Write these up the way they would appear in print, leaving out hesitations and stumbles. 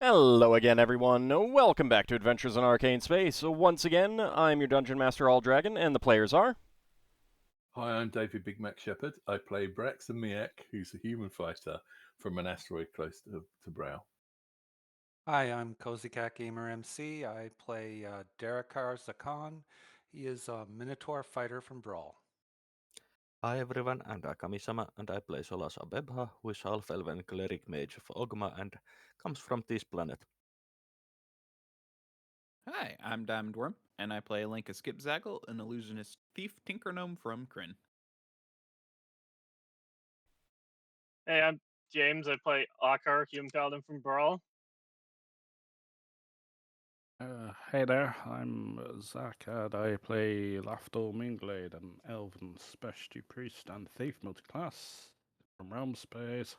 Hello again, everyone. Welcome back to Adventures in Arcane Space. Once again, I'm your Dungeon Master, Alddragon, and the players are... Hi, I'm David Big Mac Shepherd. I play Braxon Miacc, who's a human fighter from an asteroid close to Brow. Hi, I'm Cozy Cat Gamer MC. I play Darrakar Zakhan. He is a Minotaur fighter from Brawl. Hi everyone, I'm Kami-sama, and I play Solas of Ebha, who is Half-Elven Cleric Mage of Ogma and comes from this planet. Hi, I'm Diamond Worm, and I play Lankas Skipzaggle, an Illusionist thief tinker gnome from Kryn. Hey, I'm James. I play Ockar, Human Paladin from Brawl. Hey there, I'm Zakhan. I play Lafdul Moonglade, an Elven Specialty Priest and Thief multiclass from Realm Space.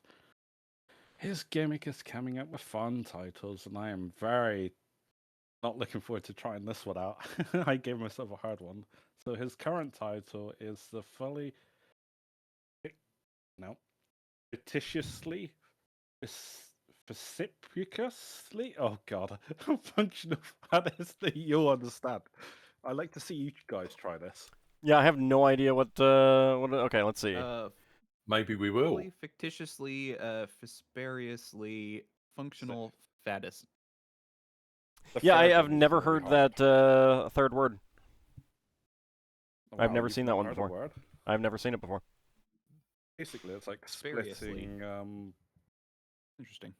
His gimmick is coming up with fun titles, and I am very not looking forward to trying this one out. I gave myself a hard one. So his current title is the fictitiously Precipitously? Oh god. Functional fantasy, you'll understand. I'd like to see you guys try this. Yeah, I have no idea what... Okay, let's see. Maybe we will. Fully fictitiously, fispariously, functional faddist. Yeah, I've never heard that third word. Oh, I've wow, never you've seen that one heard a before. word? I've never seen it before. Basically, it's like Variously. splitting. Interesting.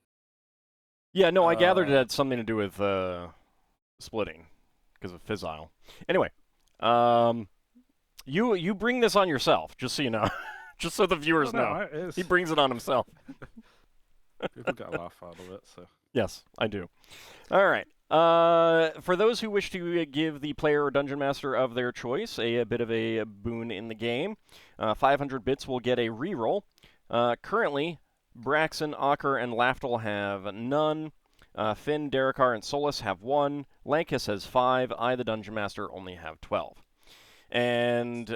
Yeah, no, I gathered it had something to do with splitting because of fissile. Anyway, you bring this on yourself, just so you know, just so the viewers know. He brings it on himself. People get a laugh out of it, so. Yes, I do. All right. For those who wish to give the player or dungeon master of their choice a bit of a boon in the game, 500 bits will get a reroll. Currently, Braxon, Ockar, and Lafdul have none. Finn, Darrakar, and Solas have 1. Lankas has 5. I, the dungeon master, only have 12. And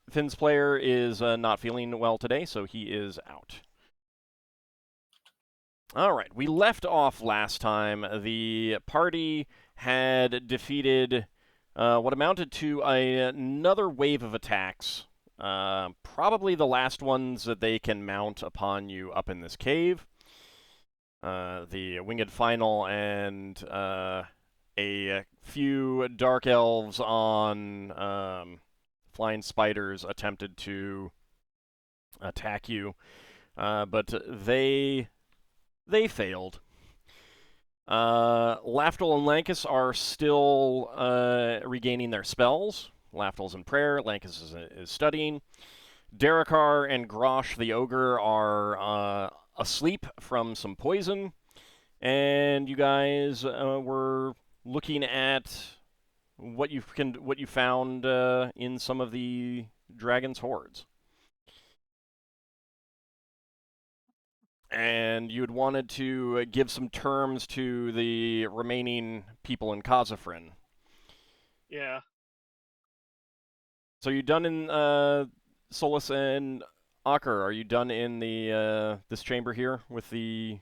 Finn's player is not feeling well today, so he is out. All right, we left off last time. The party had defeated what amounted to another wave of attacks. Probably the last ones that they can mount upon you up in this cave. The Winged Final and a few Dark Elves on flying spiders attempted to attack you, but they failed. Lafdul and Lankas are still regaining their spells. Lafdul's in prayer, Lankas is studying. Darrakar and Grosh the Ogre are asleep from some poison. And you guys were looking at what you found in some of the dragon's hordes. And you had wanted to give some terms to the remaining people in Kazafrin. Yeah. So you done in Solas and Ockar? Are you done in the this chamber here with the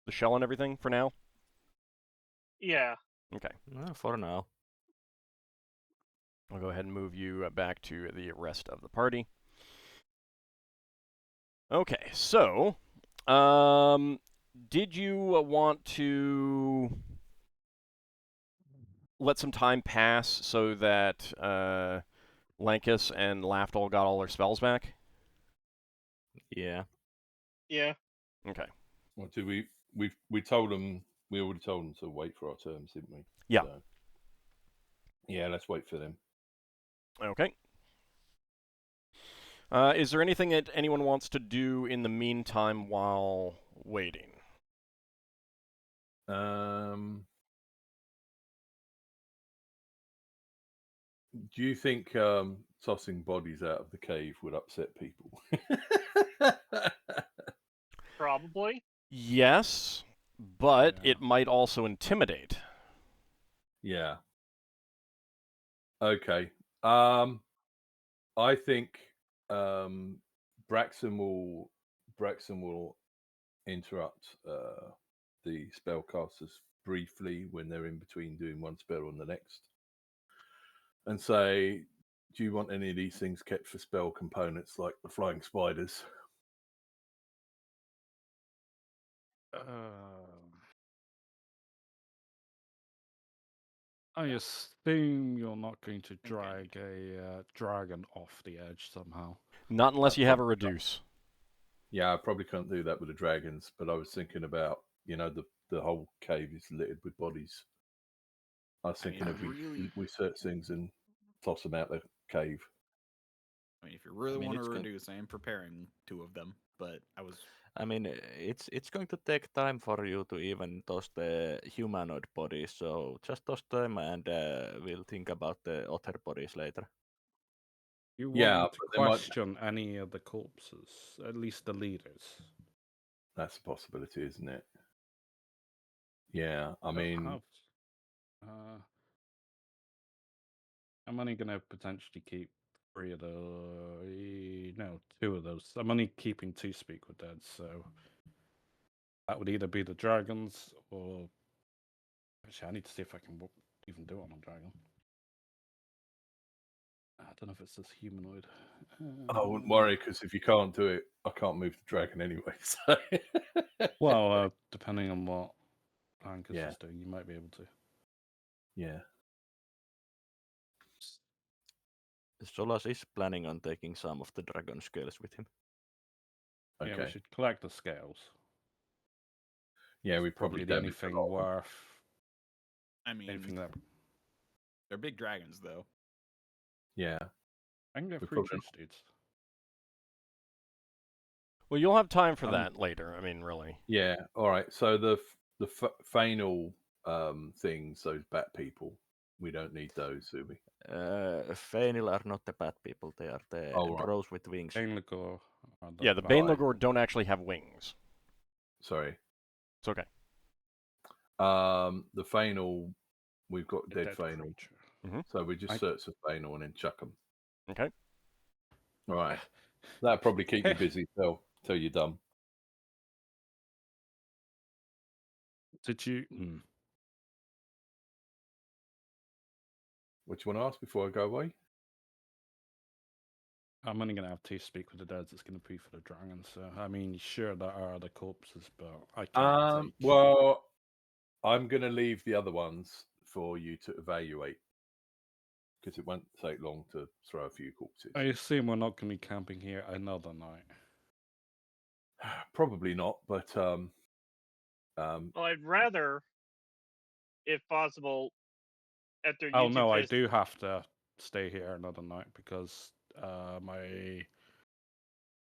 shell and everything for now? Yeah. Okay. For now. I'll go ahead and move you back to the rest of the party. Okay, so did you want to let some time pass so that Lankas and Lafdul got all their spells back? Yeah. Yeah. Okay. Well, we told them, we already told them to wait for our terms, didn't we? Yeah. So, yeah, let's wait for them. Okay. Is there anything that anyone wants to do in the meantime while waiting? Do you think tossing bodies out of the cave would upset people? Probably. Yes, but Yeah. it might also intimidate. Yeah. Okay. I think Braxon will interrupt the spellcasters briefly when they're in between doing one spell on the next, and say, do you want any of these things kept for spell components like the flying spiders? I assume you're not going to Okay. drag a dragon off the edge somehow. Not unless you have a Probably not. reduce. Yeah, I probably can't do that with the dragons, but I was thinking about, the whole cave is littered with bodies. I was I mean, thinking if we search things and toss them out the cave. I mean, if you really mean, want to it's going- reduce, I am preparing 2 of them, but I was I mean, it's going to take time for you to even toss the humanoid bodies, so just toss them and we'll think about the other bodies later. You want Yeah, me to but they might- question any of the corpses, at least the leaders. That's a possibility, isn't it? Yeah, I Don't mean, have- I'm only going to potentially keep 3 of the... No, 2 of those. I'm only keeping 2 Speak with Dead, so... That would either be the dragons or... Actually, I need to see if I can even do it on a dragon. I don't know if it's this humanoid. I wouldn't worry, because if you can't do it, I can't move the dragon anyway. So. Well, depending on what Lankas Yeah. is doing, you might be able to. Yeah. Solas is planning on taking some of the dragon scales with him. Okay. Yeah, we should collect the scales. Yeah, we Probably probably the only damaged a thing lot of them. worth... I mean, Anything that... they're big dragons, though. Yeah. I can get We 3 probably- true steeds. Well, you'll have time for that later. I mean, really. Yeah. All right. So the Finnel'ar things, those bat people, we don't need those, do we? Finnel'ar are not the bad people, they are the Oh, right. drows with wings. Banelagor... Yeah, the Banelagor don't actually have wings. Sorry. It's okay. The Finnel'ar, we've got A dead dead Finnel'ar, creature. so we just search the Finnel'ar and then chuck them. Okay. All right. That'll probably keep you busy till you're done. Did you... What do you want to ask before I go away? I'm only going to have 2 Speak with the Dead. It's going to be for the dragons. So, I mean, sure, there are the corpses, but I can't take... Well, I'm going to leave the other ones for you to evaluate, because it won't take long to throw a few corpses. I assume we're not going to be camping here another night. Probably not, but Well, I'd rather, if possible, after you Oh, two no, I finish- do have to stay here another night because my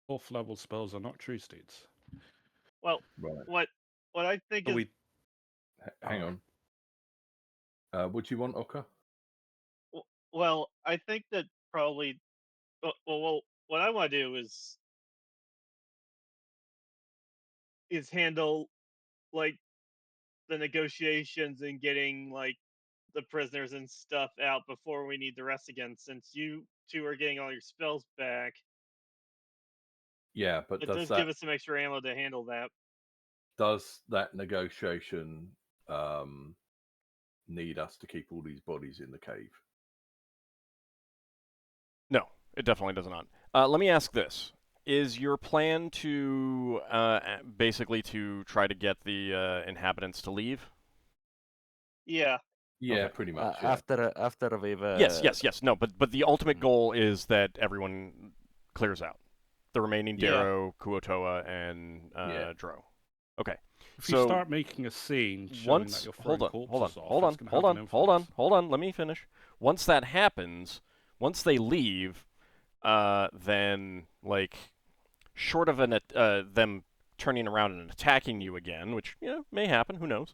4th level spells are not true steeds. Well, right. what I think So is we... Hang on. What do you want, Ockar? Well, I think that probably. Well, what I want to do is handle like the negotiations and getting like the prisoners and stuff out before we need the rest again. Since you 2 are getting all your spells back, Yeah, but it does give us some extra ammo to handle that. Does that negotiation need us to keep all these bodies in the cave? No, it definitely does not. Let me ask this. Is your plan to basically to try to get the inhabitants to leave? Yeah. Yeah, Okay. pretty much. Yeah. After we've... Yes. No, but the ultimate goal is that everyone clears out. The remaining Yeah. Darrow, Kuotoa, and Dro. Okay. If you start making a scene showing that you're throwing corpses off, hold on. Let me finish. Once that happens, once they leave, then like, short of them turning around and attacking you again, which may happen, who knows?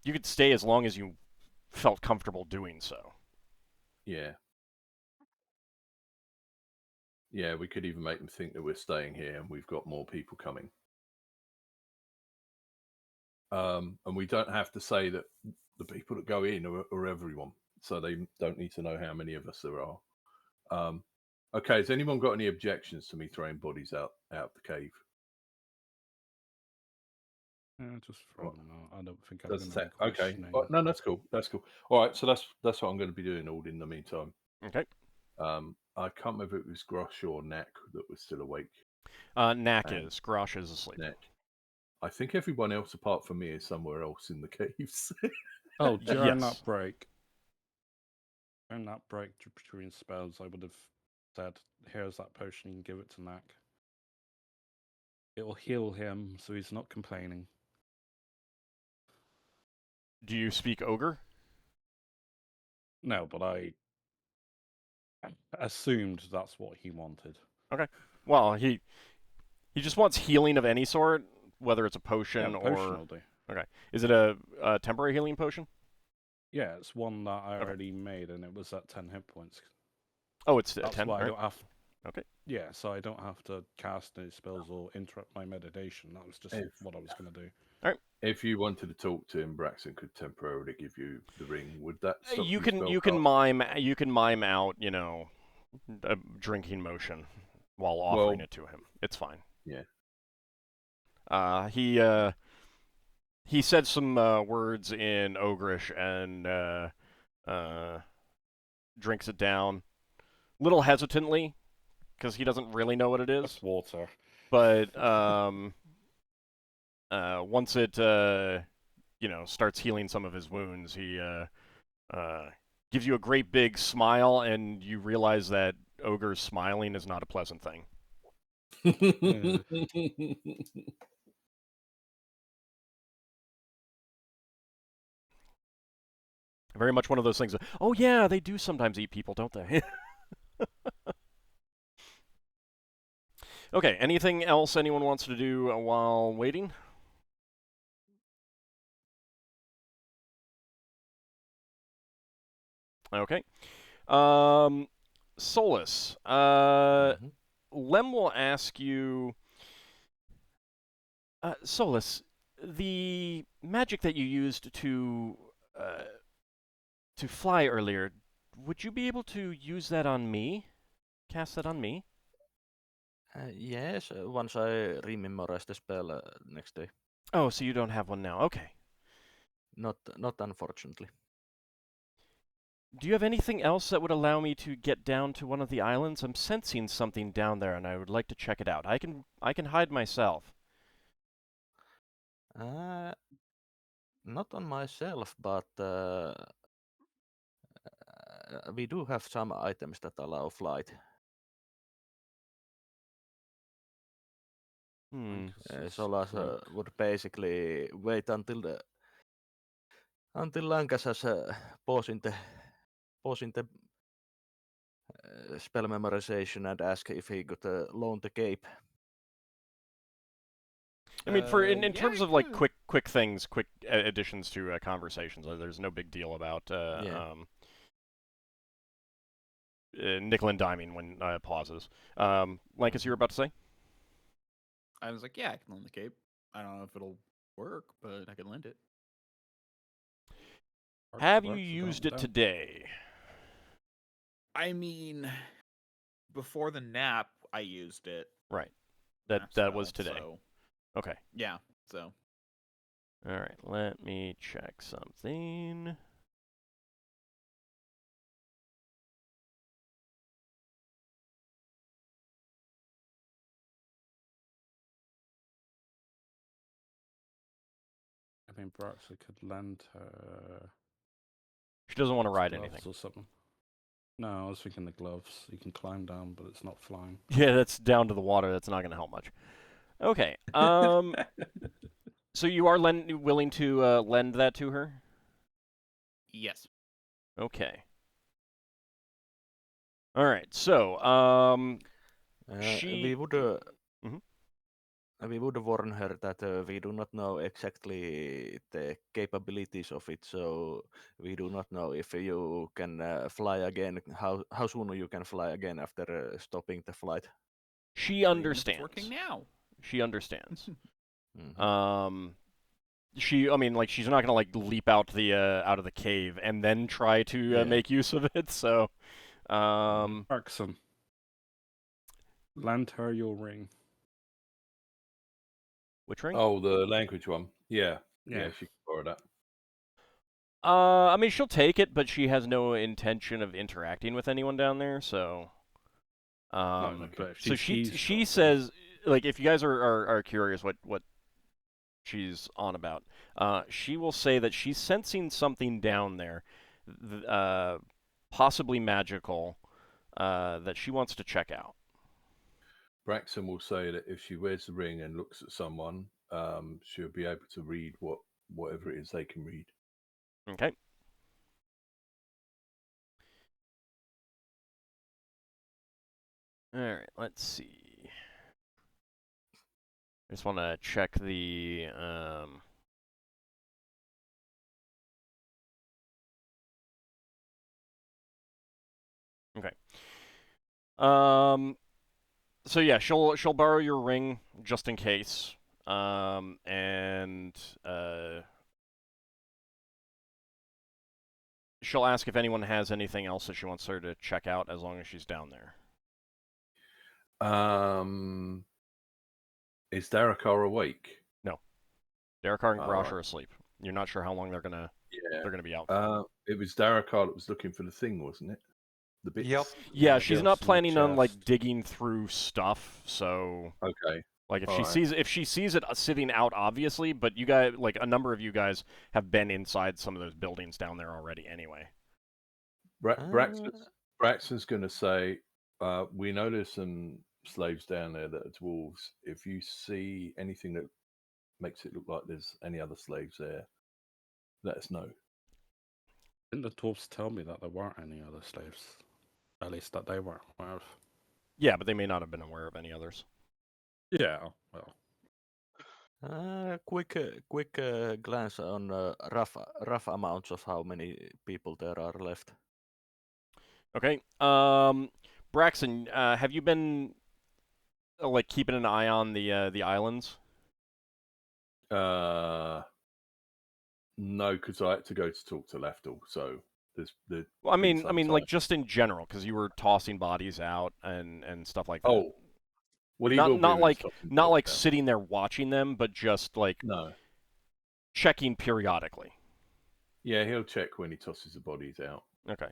You could stay as long as you felt comfortable doing so. Yeah. Yeah, we could even make them think that we're staying here and we've got more people coming. And we don't have to say that the people that go in are everyone, so they don't need to know how many of us there are. Okay, has anyone got any objections to me throwing bodies out the cave? Yeah, just throw them out. I don't think I'm Does going to be attack. Okay. questioning. No, that's cool. That's cool. All right. So that's what I'm going to be doing all in the meantime. Okay. I can't remember if it was Grosh or Knack that was still awake. Knack And is. Grosh is asleep. Knack. I think everyone else apart from me is somewhere else in the caves. Oh, during Yes. that break. During that break between spells, I would have said, here's that potion, you can give it to Knack. It'll heal him, so he's not complaining. Do you speak ogre? No, but I assumed that's what he wanted. Okay. Well, he just wants healing of any sort, whether it's a potion Yeah, or... potion will do. Okay. Is it a temporary healing potion? Yeah, it's one that I Okay. already made, and it was at 10 hit points. Oh, it's That's 10? why I Alright. don't have... Okay. Yeah, so I don't have to cast any spells or interrupt my meditation. That was just what I was going to do. If you wanted to talk to him, Braxon could temporarily give you the ring. Would that stop You spell can casting? mime out, you know, a drinking motion while offering it to him. It's fine. Yeah. He said some words in Ogrish and drinks it down, little hesitantly, because he doesn't really know what it is. It's water. But once it starts healing some of his wounds, he gives you a great big smile, and you realize that ogres smiling is not a pleasant thing. Very much one of those things. Oh yeah, they do sometimes eat people, don't they? Okay, anything else anyone wants to do while waiting? Okay. Solas, Lem will ask you... Solas, the magic that you used to fly earlier, would you be able to use that on me? Cast that on me? Yes, once I rememorize the spell next day. Oh, so you don't have one now. Okay. Not unfortunately. Do you have anything else that would allow me to get down to one of the islands? I'm sensing something down there, and I would like to check it out. I can hide myself. Not on myself, but we do have some items that allow flight. Solas would basically wait until Lankas has pause in the spell memorization and ask if he could loan the cape. I mean, for in yeah, terms of like quick things, quick additions to conversations, there's no big deal about nickel and diming when pauses. Lankas, you were about to say? I was like, yeah, I can lend the cape. I don't know if it'll work, but I can lend it. Have you used it today? I mean, before the nap, I used it. Right. That was today. So, okay. yeah, so. All right, let me check something. I mean, Braxon could lend her... She doesn't want to ride anything. Or something. No, I was thinking the gloves. You can climb down, but it's not flying. Yeah, that's down to the water. That's not going to help much. Okay. So you are willing to lend that to her? Yes. Okay. All right. So, we would warn her that we do not know exactly the capabilities of it, so we do not know if you can fly again, how soon you can fly again after stopping the flight. She understands. It's working now. She understands. I mean, like, she's not gonna like leap out of the cave and then try to make use of it. So, Braxon, lend her your ring. Which ring? Oh, the language one. Yeah, Yeah. she can borrow that. I mean, she'll take it, but she has no intention of interacting with anyone down there. So, No, but if so she's she eavesdropping- says, like, if you guys are curious what she's on about, she will say that she's sensing something down there, possibly magical, that she wants to check out. Braxon will say that if she wears the ring and looks at someone, she'll be able to read whatever it is they can read. Okay. All right. Let's see. I just want to check the. Okay. So yeah, she'll borrow your ring just in case. And she'll ask if anyone has anything else that she wants her to check out as long as she's down there. Is Darrakar awake? No. Darrakar and Grosh Alright. are asleep. You're not sure how long they're gonna be out. It was Darrakar that was looking for the thing, wasn't it? The bits. Yep. Yeah, she's not Gifts in the planning on like chest. digging through stuff, so Okay. like if Alright. she sees it sitting out obviously, but you guys, like a number of you guys have been inside some of those buildings down there already anyway. Braxton's going to say, we know there's some slaves down there that are dwarves. If you see anything that makes it look like there's any other slaves there, let us know. Didn't the dwarves tell me that there weren't any other slaves? At least that they weren't aware of. Yeah, but they may not have been aware of any others. Yeah, well. Quick glance on rough amounts of how many people there are left. Okay. Braxon, have you been like keeping an eye on the islands? No, because I had to go to talk to Lafdul, so there's Well, I been mean, some like time. just in general, because you were tossing bodies out and stuff like that. Oh, well, he not will be not when like he's tossing not bodies like out. sitting there watching them, but just like No. checking periodically. Yeah, he'll check when he tosses the bodies out. Okay.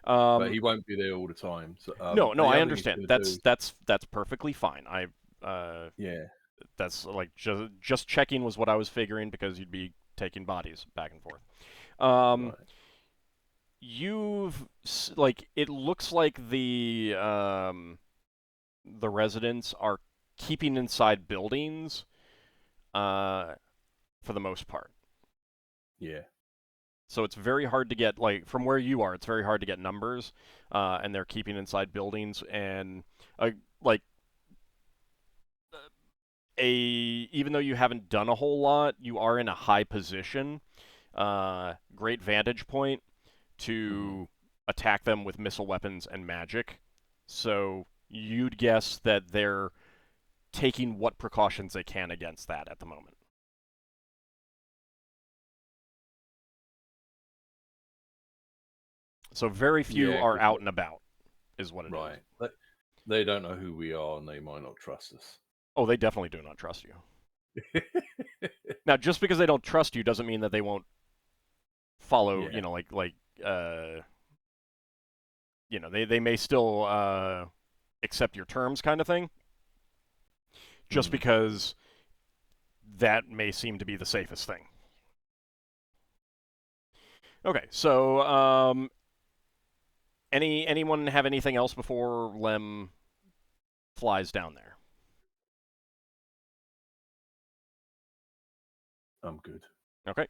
But he won't be there all the time. So, no, the I other understand. thing he's gonna That's perfectly fine. yeah. That's like just checking was what I was figuring because you'd be taking bodies back and forth. Right. You've like it looks like the residents are keeping inside buildings, for the most part. Yeah. So it's very hard to get, like, from where you are, it's very hard to get numbers, and they're keeping inside buildings, and, like, even though you haven't done a whole lot, you are in a high position, great vantage point to attack them with missile weapons and magic. So you'd guess that they're taking what precautions they can against that at the moment. So very few Yeah, are 'cause out and about, is what it is. Right. They don't know who we are, and they might not trust us. Oh, they definitely do not trust you. Now, just because they don't trust you doesn't mean that they won't follow, Yeah. you know, they may still accept your terms kind of thing, just because that may seem to be the safest thing. Okay, so anyone have anything else before Lem flies down there? I'm good. Okay.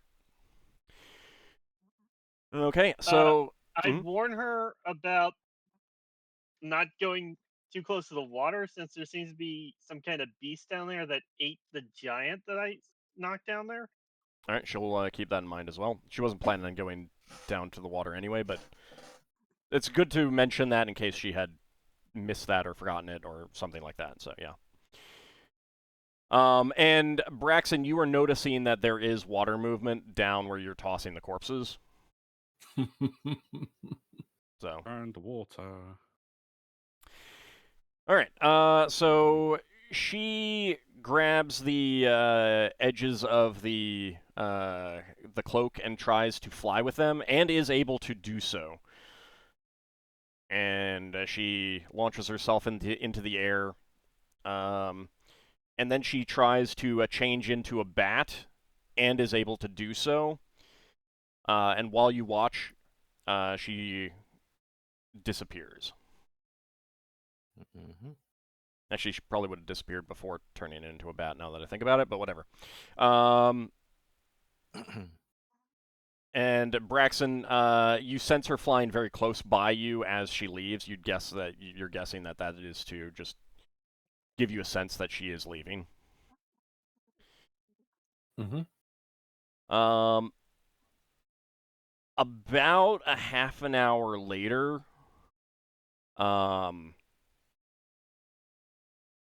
Okay, so I'd warn her about not going too close to the water, since there seems to be some kind of beast down there that ate the giant that I knocked down there. all right, she'll keep that in mind as well. She wasn't planning on going down to the water anyway, but it's good to mention that in case she had missed that or forgotten it or something like that. So yeah. And Braxon, you are noticing that there is water movement down where you're tossing the corpses. So. Burn the water. All right. So she grabs the edges of the cloak and tries to fly with them, and is able to do so. And she launches herself into the air, and then she tries to change into a bat, and is able to do so. And while you watch, she disappears. Mm-hmm. Actually, she probably would have disappeared before turning into a bat, now that I think about it, but whatever. And Braxon, you sense her flying very close by you as she leaves. You're guessing that is to just give you a sense that she is leaving. Mm-hmm. About a half an hour later,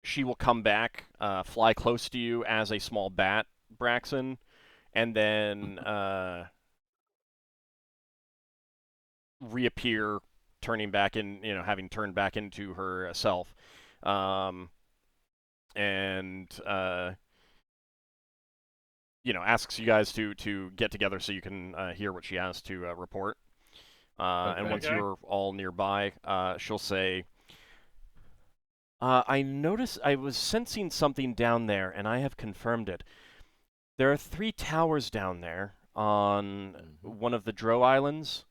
she will come back, fly close to you as a small bat, Braxon, and then reappear, turning back in, having turned back into herself, and asks you guys to get together so you can hear what she has to report. And once Okay. you're all nearby, she'll say, I noticed I was sensing something down there, and I have confirmed it. There are 3 towers down there on one of the Dro Islands,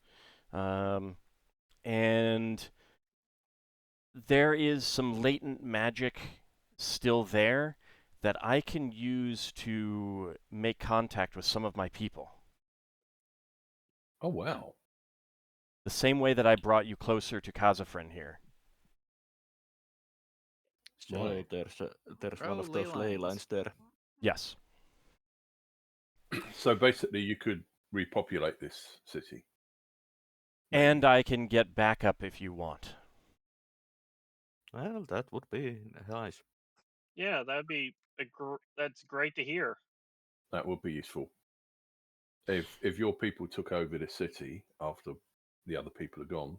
and there is some latent magic still there that I can use to make contact with some of my people. Oh, wow. The same way that I brought you closer to Kazafren here. So Right. there's Oh, one of ley those ley lines. lines there. Yes. So basically, you could repopulate this city. And I can get backup if you want. Well, that would be nice. Yeah, that'd be that's great to hear. That would be useful. If your people took over the city after the other people are gone,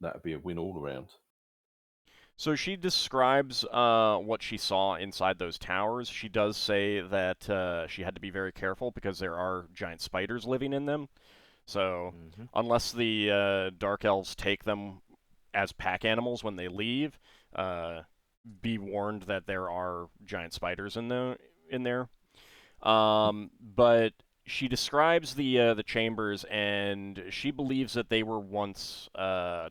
that would be a win all around. So she describes what she saw inside those towers. She does say that she had to be very careful because there are giant spiders living in them. So unless the Dark Elves take them as pack animals when they leave, be warned that there are giant spiders in there. But she describes the chambers, and she believes that they were once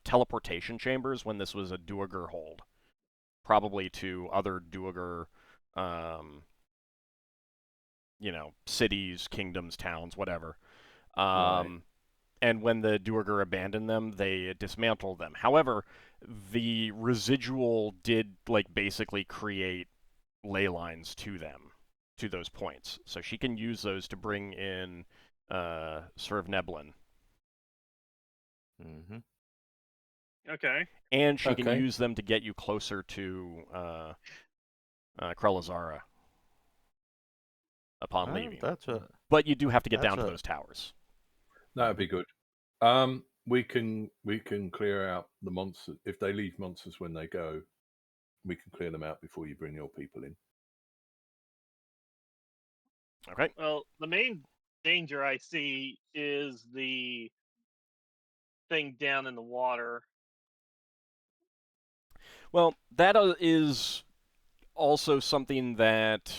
teleportation chambers when this was a Duergar hold, probably to other Duergar, cities, kingdoms, towns, whatever. Right. And when the Duergar abandoned them, they dismantled them. However, the residual did basically create ley lines to them, to those points. So she can use those to bring in Serve Neblin. Okay. And she can use them to get you closer to Krelazara upon leaving. But you do have to get down to those towers. That'd be good. We can clear out the monsters if they leave monsters when they go. We can clear them out before you bring your people in. Okay. Well, the main danger I see is the thing down in the water. Well, that is also something that,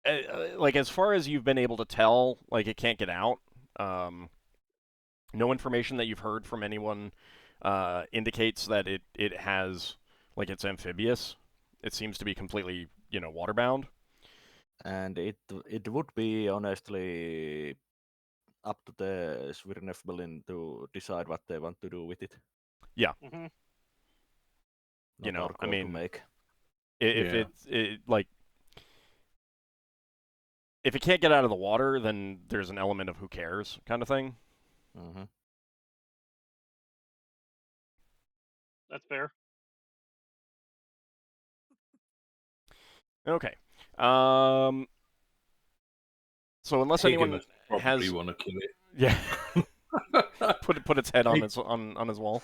as far as you've been able to tell, it can't get out. No information that you've heard from anyone indicates that it has, it's amphibious. It seems to be completely, waterbound. And it would be honestly up to the Svirnefbelin to decide what they want to do with it. Yeah. Mm-hmm. Not our call to make. If if it can't get out of the water, then there's an element of who cares kind of thing. That's fair. Okay. So unless anyone has, want to kill it. Yeah. put its head on his wall.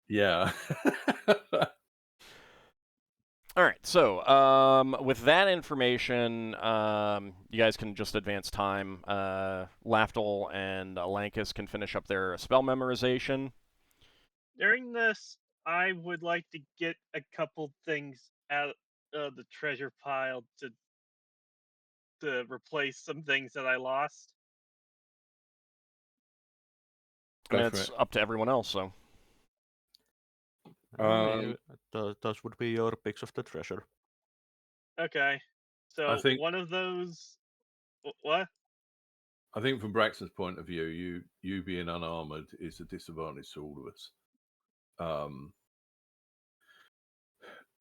Yeah. All right, so with that information, you guys can just advance time. Lafdul and Lankas can finish up their spell memorization. During this, I would like to get a couple things out of the treasure pile to replace some things that I lost. I mean, Go for it's it. up to everyone else, so. Those would be your picks of the treasure. Okay, so think- one of those. What? I think from Braxton's point of view, you being unarmored is a disadvantage to all of us.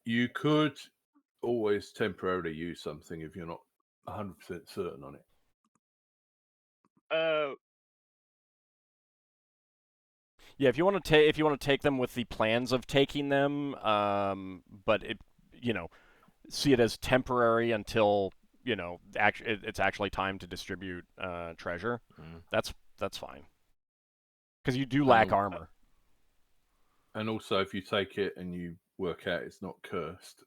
You could always temporarily use something if you're not 100% certain on it. Yeah, if you want to take them with the plans of taking them, but see it as temporary until it's actually time to distribute treasure. That's fine. Because you do lack armor. And also, if you take it and you work out it's not cursed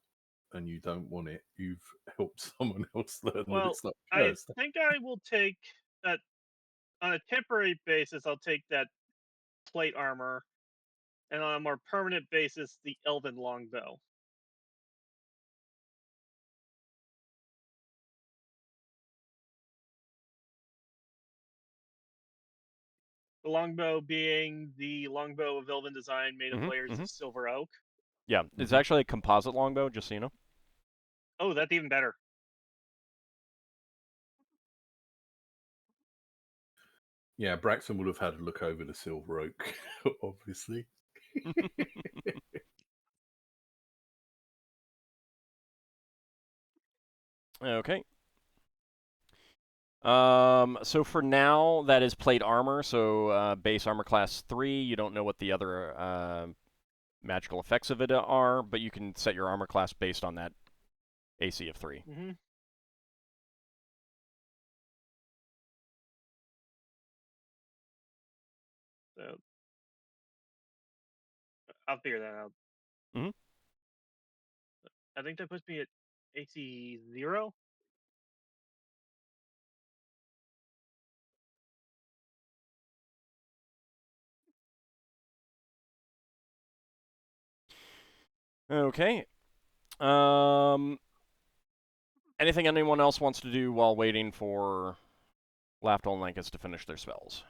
and you don't want it, you've helped someone else learn that it's not cursed. I think I will take that on a temporary basis. I'll take that plate armor, and on a more permanent basis, the elven longbow. The longbow being the longbow of elven design made of layers of silver oak. Yeah, it's actually a composite longbow, just so you know. Oh, that's even better. Yeah, Braxton would have had to look over the silver oak, obviously. Okay. So for now, that is plate armor. So base armor class 3. You don't know what the other magical effects of it are, but you can set your armor class based on that AC of 3. Mm-hmm. So I'll figure that out. Mm-hmm. I think that puts me at AC 0. Okay. Anything anyone else wants to do while waiting for Lafdul and Lankas to finish their spells?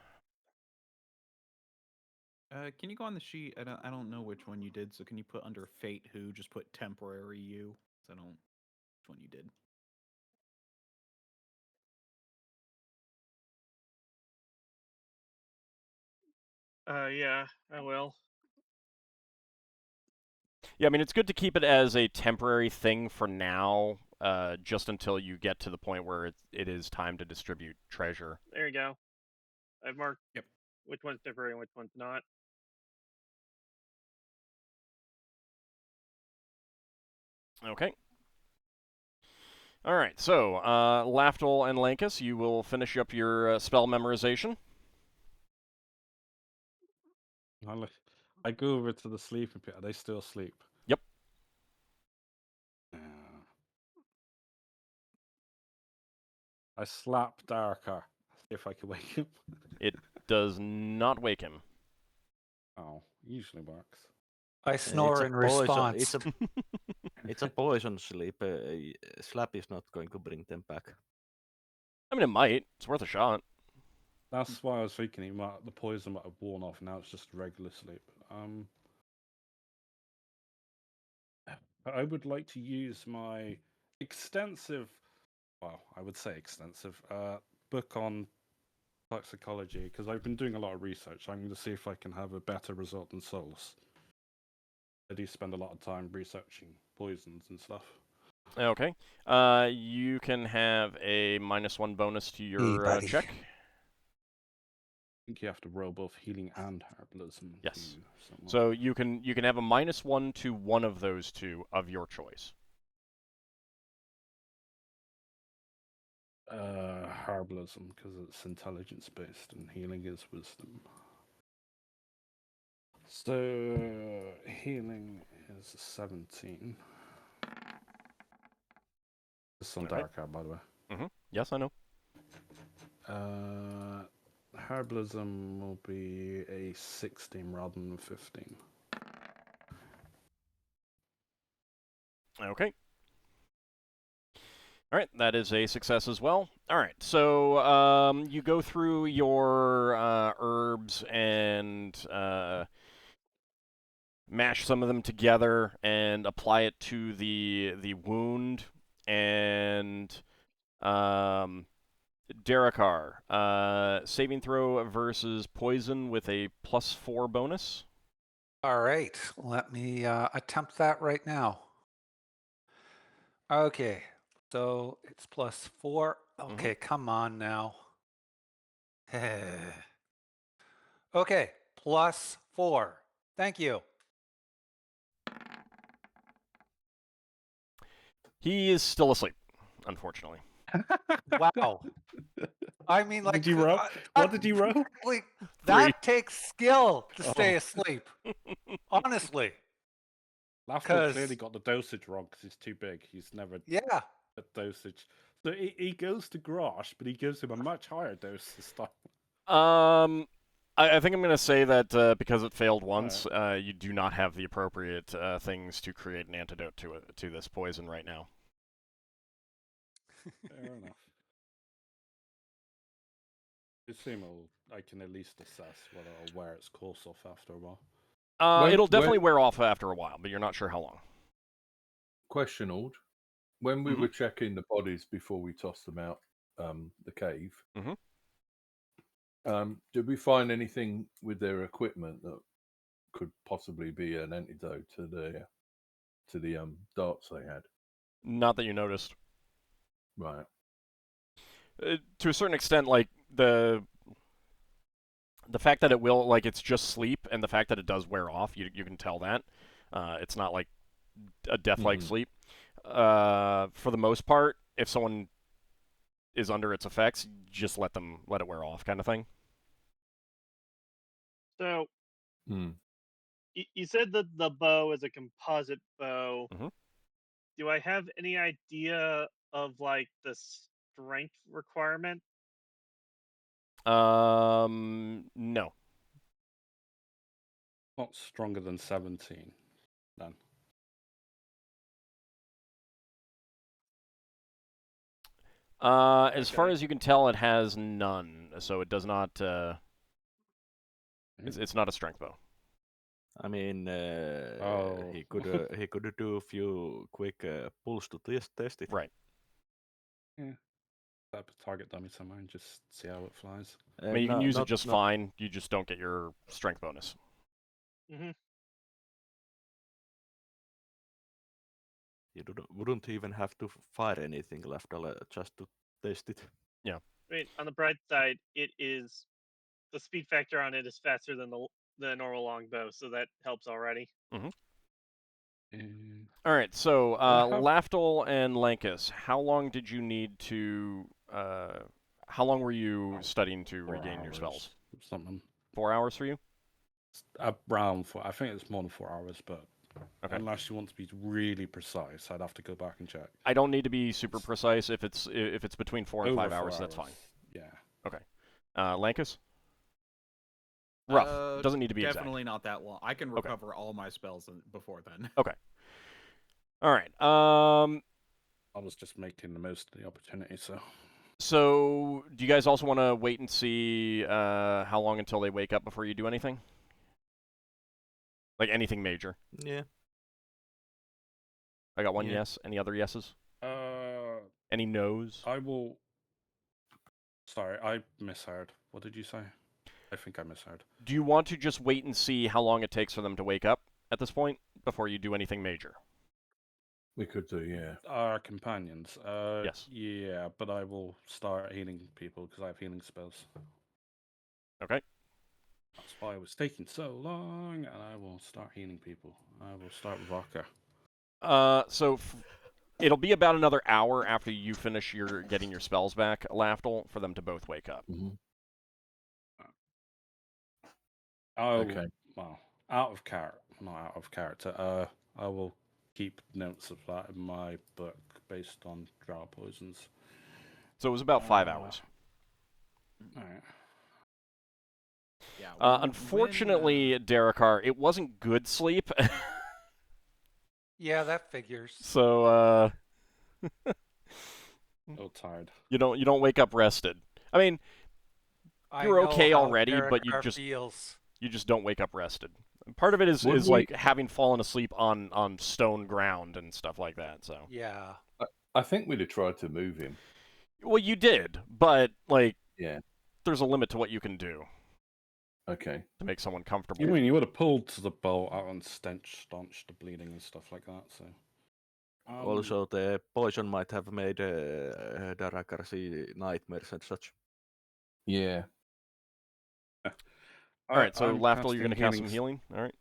Can you go on the sheet? I don't know which one you did. So can you put under Fate who? Just put temporary you. So I don't which one you did. Yeah, I will. Yeah, I mean, it's good to keep it as a temporary thing for now, just until you get to the point where it is time to distribute treasure. There you go. I've marked which one's temporary and which one's not. Okay. All right, so Lafdul and Lankas, you will finish up your spell memorization. I go over to the sleeping pit. Are they still asleep? Yep. I slap Darrakar. See if I can wake him. It does not wake him. Oh, usually works. I snore in response. It's a poison sleep. Slap is not going to bring them back. I mean, it might. It's worth a shot. That's why I was thinking the poison might have worn off. Now it's just regular sleep. I would like to use my extensive, well, I would say extensive, book on toxicology, because I've been doing a lot of research. I'm going to see if I can have a better result than Solas. I do spend a lot of time researching poisons and stuff. Okay. You can have a -1 bonus to your check. I think you have to roll both healing and herbalism. Yes. So you can have a -1 to one of those two of your choice. Herbalism, because it's intelligence based and healing is wisdom. So healing is 17. This is on Alright. Darrakar, by the way. Yes, I know. Herbalism will be a 16 rather than 15. Okay. All right, that is a success as well. All right, so you go through your herbs and mash some of them together and apply it to the wound. And Darrakar, saving throw versus poison with a +4 bonus. All right, let me attempt that right now. Okay, so it's +4. Okay, come on now. Okay, +4. Thank you. He is still asleep, unfortunately. Wow. I mean, What like, did you roll? What did you roll? like, 3. that takes skill to Oh. stay asleep. Honestly. Lafdul clearly 'Cause- got the dosage wrong because he's too big. He's never Yeah. a dosage. So he goes to Grosh, but he gives him a much higher dose this time. I think I'm going to say that because it failed once, Alright. you do not have the appropriate things to create an antidote to this poison right now. Fair enough. Assume I can at least assess whether I'll wear its course off after a while. It'll definitely wear off after a while, but you're not sure how long. Question, Ord. When we Mhm. were checking the bodies before we tossed them out the cave, did we find anything with their equipment that could possibly be an antidote to the darts they had? Not that you noticed. Right. To a certain extent, like the fact that it will, like, it's just sleep, and the fact that it does wear off, you can tell that. It's not like a death-like sleep. For the most part, if someone is under its effects, just let it wear off, kind of thing. So, you said that the bow is a composite bow. Do I have any idea of like the strength requirement? No. Not stronger than 17, then. As far as you can tell, it has none, so it does not. It's not a strength bow. I mean, Oh. he could do a few quick pulls to test it. Right. Yeah. Set up a target dummy somewhere and just see how it flies. I mean, you can use it just fine. You just don't get your strength bonus. You wouldn't even have to fire anything left, just to test it. Yeah. I mean, on the bright side, the speed factor on it is faster than the normal longbow, so that helps already. All right, so Lafdul and Lankas, how long did you need to? How long were you studying to regain your spells? Something. 4 hours for you? Around 4. I think it's more than 4 hours, but okay. Unless you want to be really precise, I'd have to go back and check. I don't need to be super precise. If it's between 4 and 5 hours, that's fine. Yeah. Okay. Lankas? Rough. Doesn't need to be definitely exact. Not that long. I can recover all my spells before then. Okay. All right. I was just making the most of the opportunity, so. So, do you guys also want to wait and see how long until they wake up before you do anything? Like anything major? Yeah. I got one yes. Any other yeses? Any no's? I will. Sorry, I misheard. What did you say? I think I misheard. Do you want to just wait and see how long it takes for them to wake up at this point before you do anything major? We could do, yeah. Our companions. Yes. Yeah, but I will start healing people because I have healing spells. Okay. That's why it was taking so long, and I will start healing people. I will start with Ockar. So it'll be about another hour after you finish getting your spells back, Lafdul, for them to both wake up. Okay. Well, not out of character. I will keep notes of that in my book based on drow poisons. So it was about 5 hours. All right. Yeah. Unfortunately, Darrakar, it wasn't good sleep. Yeah, that figures. So So tired. you don't wake up rested. I mean, I you're know okay how already, but you Darrakar just feels. don't wake up rested. Part of it is Would we- like having fallen asleep on stone ground and stuff like that. So Yeah. I think we'd have tried to move him. well, you did, but like Yeah. there's a limit to what you can do Okay. to make someone comfortable. You mean you would have pulled the bolt out and staunched the bleeding and stuff like that? So. Also, the poison might have made Darrakar see nightmares and such. Yeah. All right, so I'm Lafdul, you're going to cast some healings. healing. All right.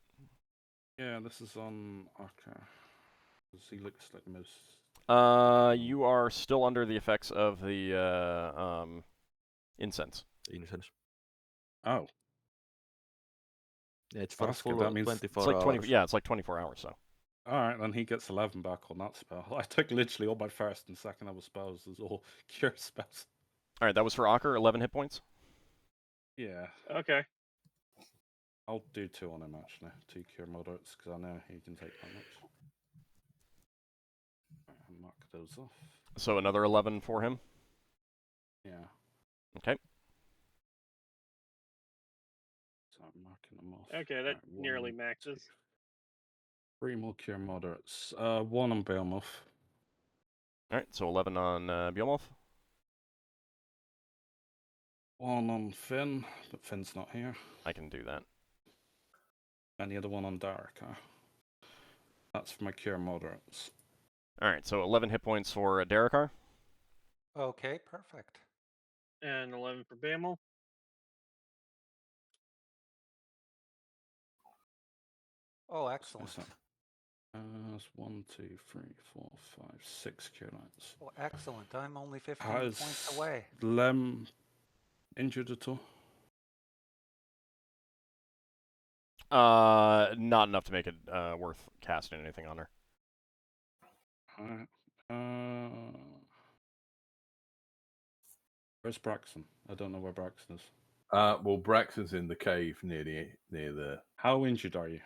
Yeah, this is on Ockar. He looks like the most. You are still under the effects of the incense. Incense. Oh, Yeah, it's for that's full good. That means 24 It's like 20. hours. Yeah, it's like 24 hours. So. all right. Then he gets 11 back on that spell. I took literally all my first and second level spells as all cure spells. All right, that was for Ockar. 11 hit points. Yeah, Okay. I'll do 2 on him actually. 2 cure moderates because I know he can take that much. Right, I'll mark those off. So another 11 for him. Yeah. Okay. So I'm marking them off. Okay, that Right, nearly 1, maxes. 2, 3 more cure moderates. 1 on Behemoth. All right, so 11 on Behemoth. 1 on Finn, but Finn's not here. I can do that. And the other 1 on Darrakar. That's for my cure moderates. All right, so 11 hit points for Darrakar. Okay, perfect. And 11 for Bamel. Oh, excellent. That's 1, 2, 3, 4, 5, 6 cure lights. Oh, excellent. I'm only 15 Has points away. Lem injured at all? Not enough to make it worth casting anything on her. Alright. Where's Braxon? I don't know where Braxon is. Well, Braxton's in the cave near the. How injured are you?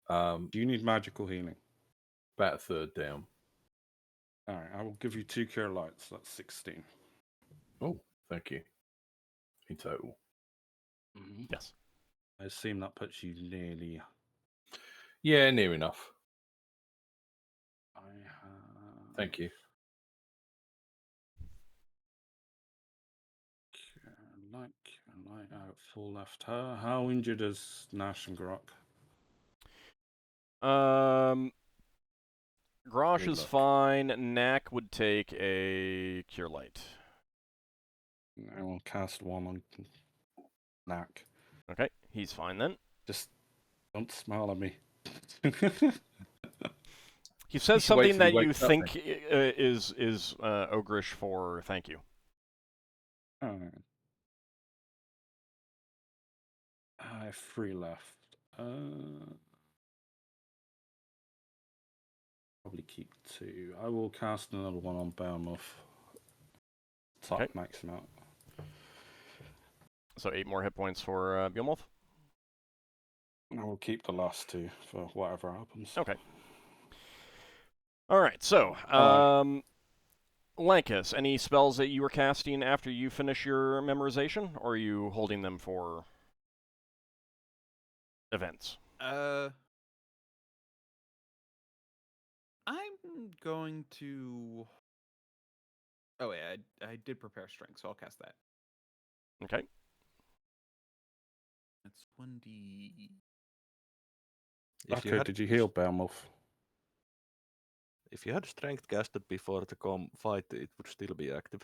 Um, Do you need magical healing? about a third down. Alright, I will give you 2 cure lights. That's 16. Oh, thank you. In total. Mm-hmm. Yes. I assume that puts you nearly. Yeah, near enough. I have. Thank you. Light out, full left. How injured is Nash and Grok? Grosh Good is luck. fine. Knack would take a cure light. I will cast 1 on Knack. Okay, he's fine then. Just don't smile at me. He says should wait something till he that you wakes up think is ogreish for thank you. Alright. I have 3 left. Probably keep 2. I will cast another 1 on Behemoth. Top Okay. max him out. So 8 more hit points for Behemoth. I will keep the last 2 for whatever happens. Okay. All right. So, Lankas, any spells that you were casting after you finish your memorization, or are you holding them for events? I'm going to. Oh wait, I did prepare strength, so I'll cast that. Okay. That's 1d. If you Okay, had, did you heal Behemoth? if you had strength casted before the fight, it would still be active.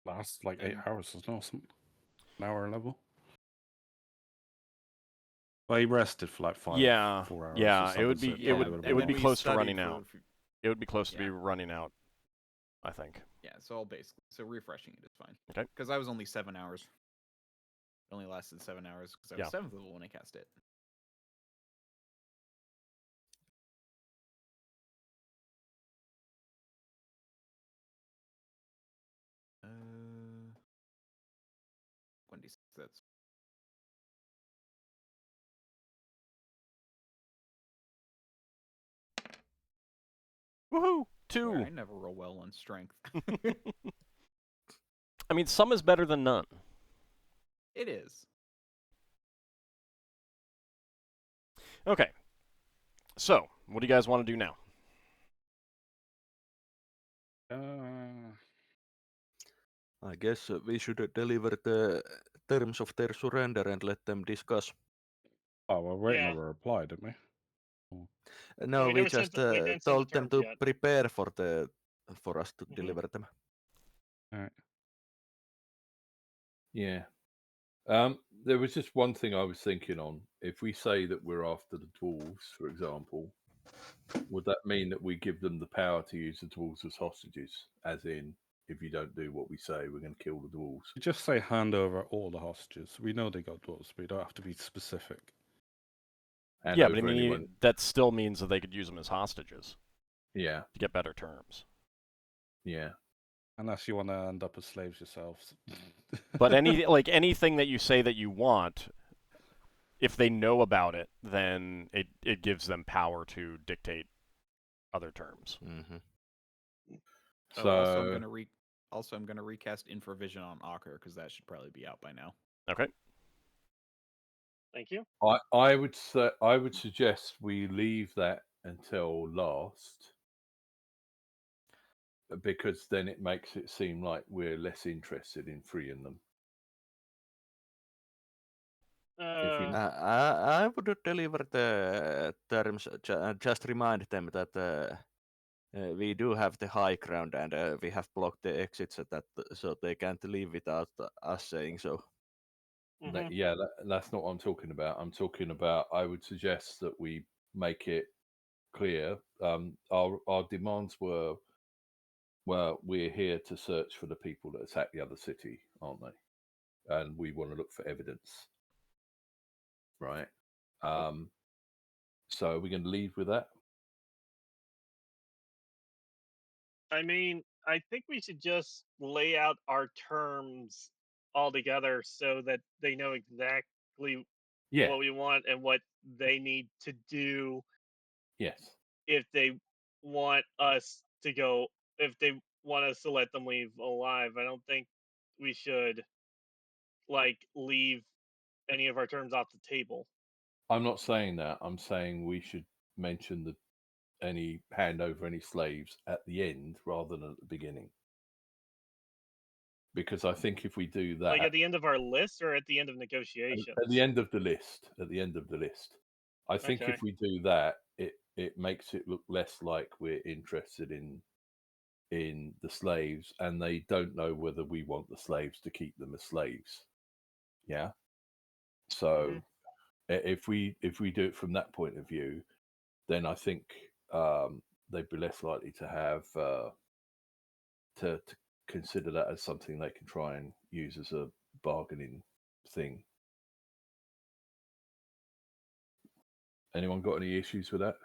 Lasts like 8 And- hours, isn't it? Something. An hour level. Well, he rested for like 4 hours. Yeah. Or It would something, be so it would probably it would would've be been close to studied running for out. It would be close to be running out, I think. Yeah, so I'll basically refreshing it is fine. Okay. Because I was only 7 hours. It only lasted 7 hours because I was 7th level when I cast it. 1d6. That's Woohoo! swear, 2. I never roll well on strength. I mean, some is better than none. It is. Okay. So, what do you guys want to do now? I guess we should deliver the terms of their surrender and let them discuss. Oh, we're waiting Yeah. on a reply, didn't we? No, we we never sent just we didn't send the told them terms to yet. prepare for us to Mhm. deliver them. Alright. Yeah. There was just one thing I was thinking on. If we say that we're after the dwarves, for example, would that mean that we give them the power to use the dwarves as hostages? As in, if you don't do what we say, we're going to kill the dwarves. You just say hand over all the hostages. We know they got dwarves, but you don't have to be specific. And Yeah, but I over mean, anyone. that still means that they could use them as hostages Yeah, to get better terms. yeah. Unless you want to end up as slaves yourselves. But anything that you say that you want, if they know about it, then it gives them power to dictate other terms. Mm-hmm. So Also, I'm gonna recast Infravision on Ockar because that should probably be out by now. Okay. Thank you. I would suggest we leave that until last, because then it makes it seem like we're less interested in freeing them. I would deliver the terms. Just remind them that we do have the high ground and we have blocked the exits at that, so they can't leave without us saying so. Mhm. Yeah, that's not what I'm talking about. I'm talking about, I would suggest that we make it clear. Our demands were, well, we're here to search for the people that attacked the other city, aren't they? And we want to look for evidence, right? So we're going to leave with that. I mean, I think we should just lay out our terms all together so that they know exactly Yeah. what we want and what they need to do Yes. if they want us to go, if they want us to let them leave alive. I don't think we should leave any of our terms off the table. I'm not saying that. I'm saying we should mention any hand over any slaves at the end rather than at the beginning. Because I think if we do that, Like at the end of our list or at the end of negotiations? at the end of the list, I think Okay. if we do that, it makes it look less like we're interested in the slaves, and they don't know whether we want the slaves to keep them as slaves. Yeah. So if we do it from that point of view, then I think they'd be less likely to have to consider that as something they can try and use as a bargaining thing. Anyone got any issues with that?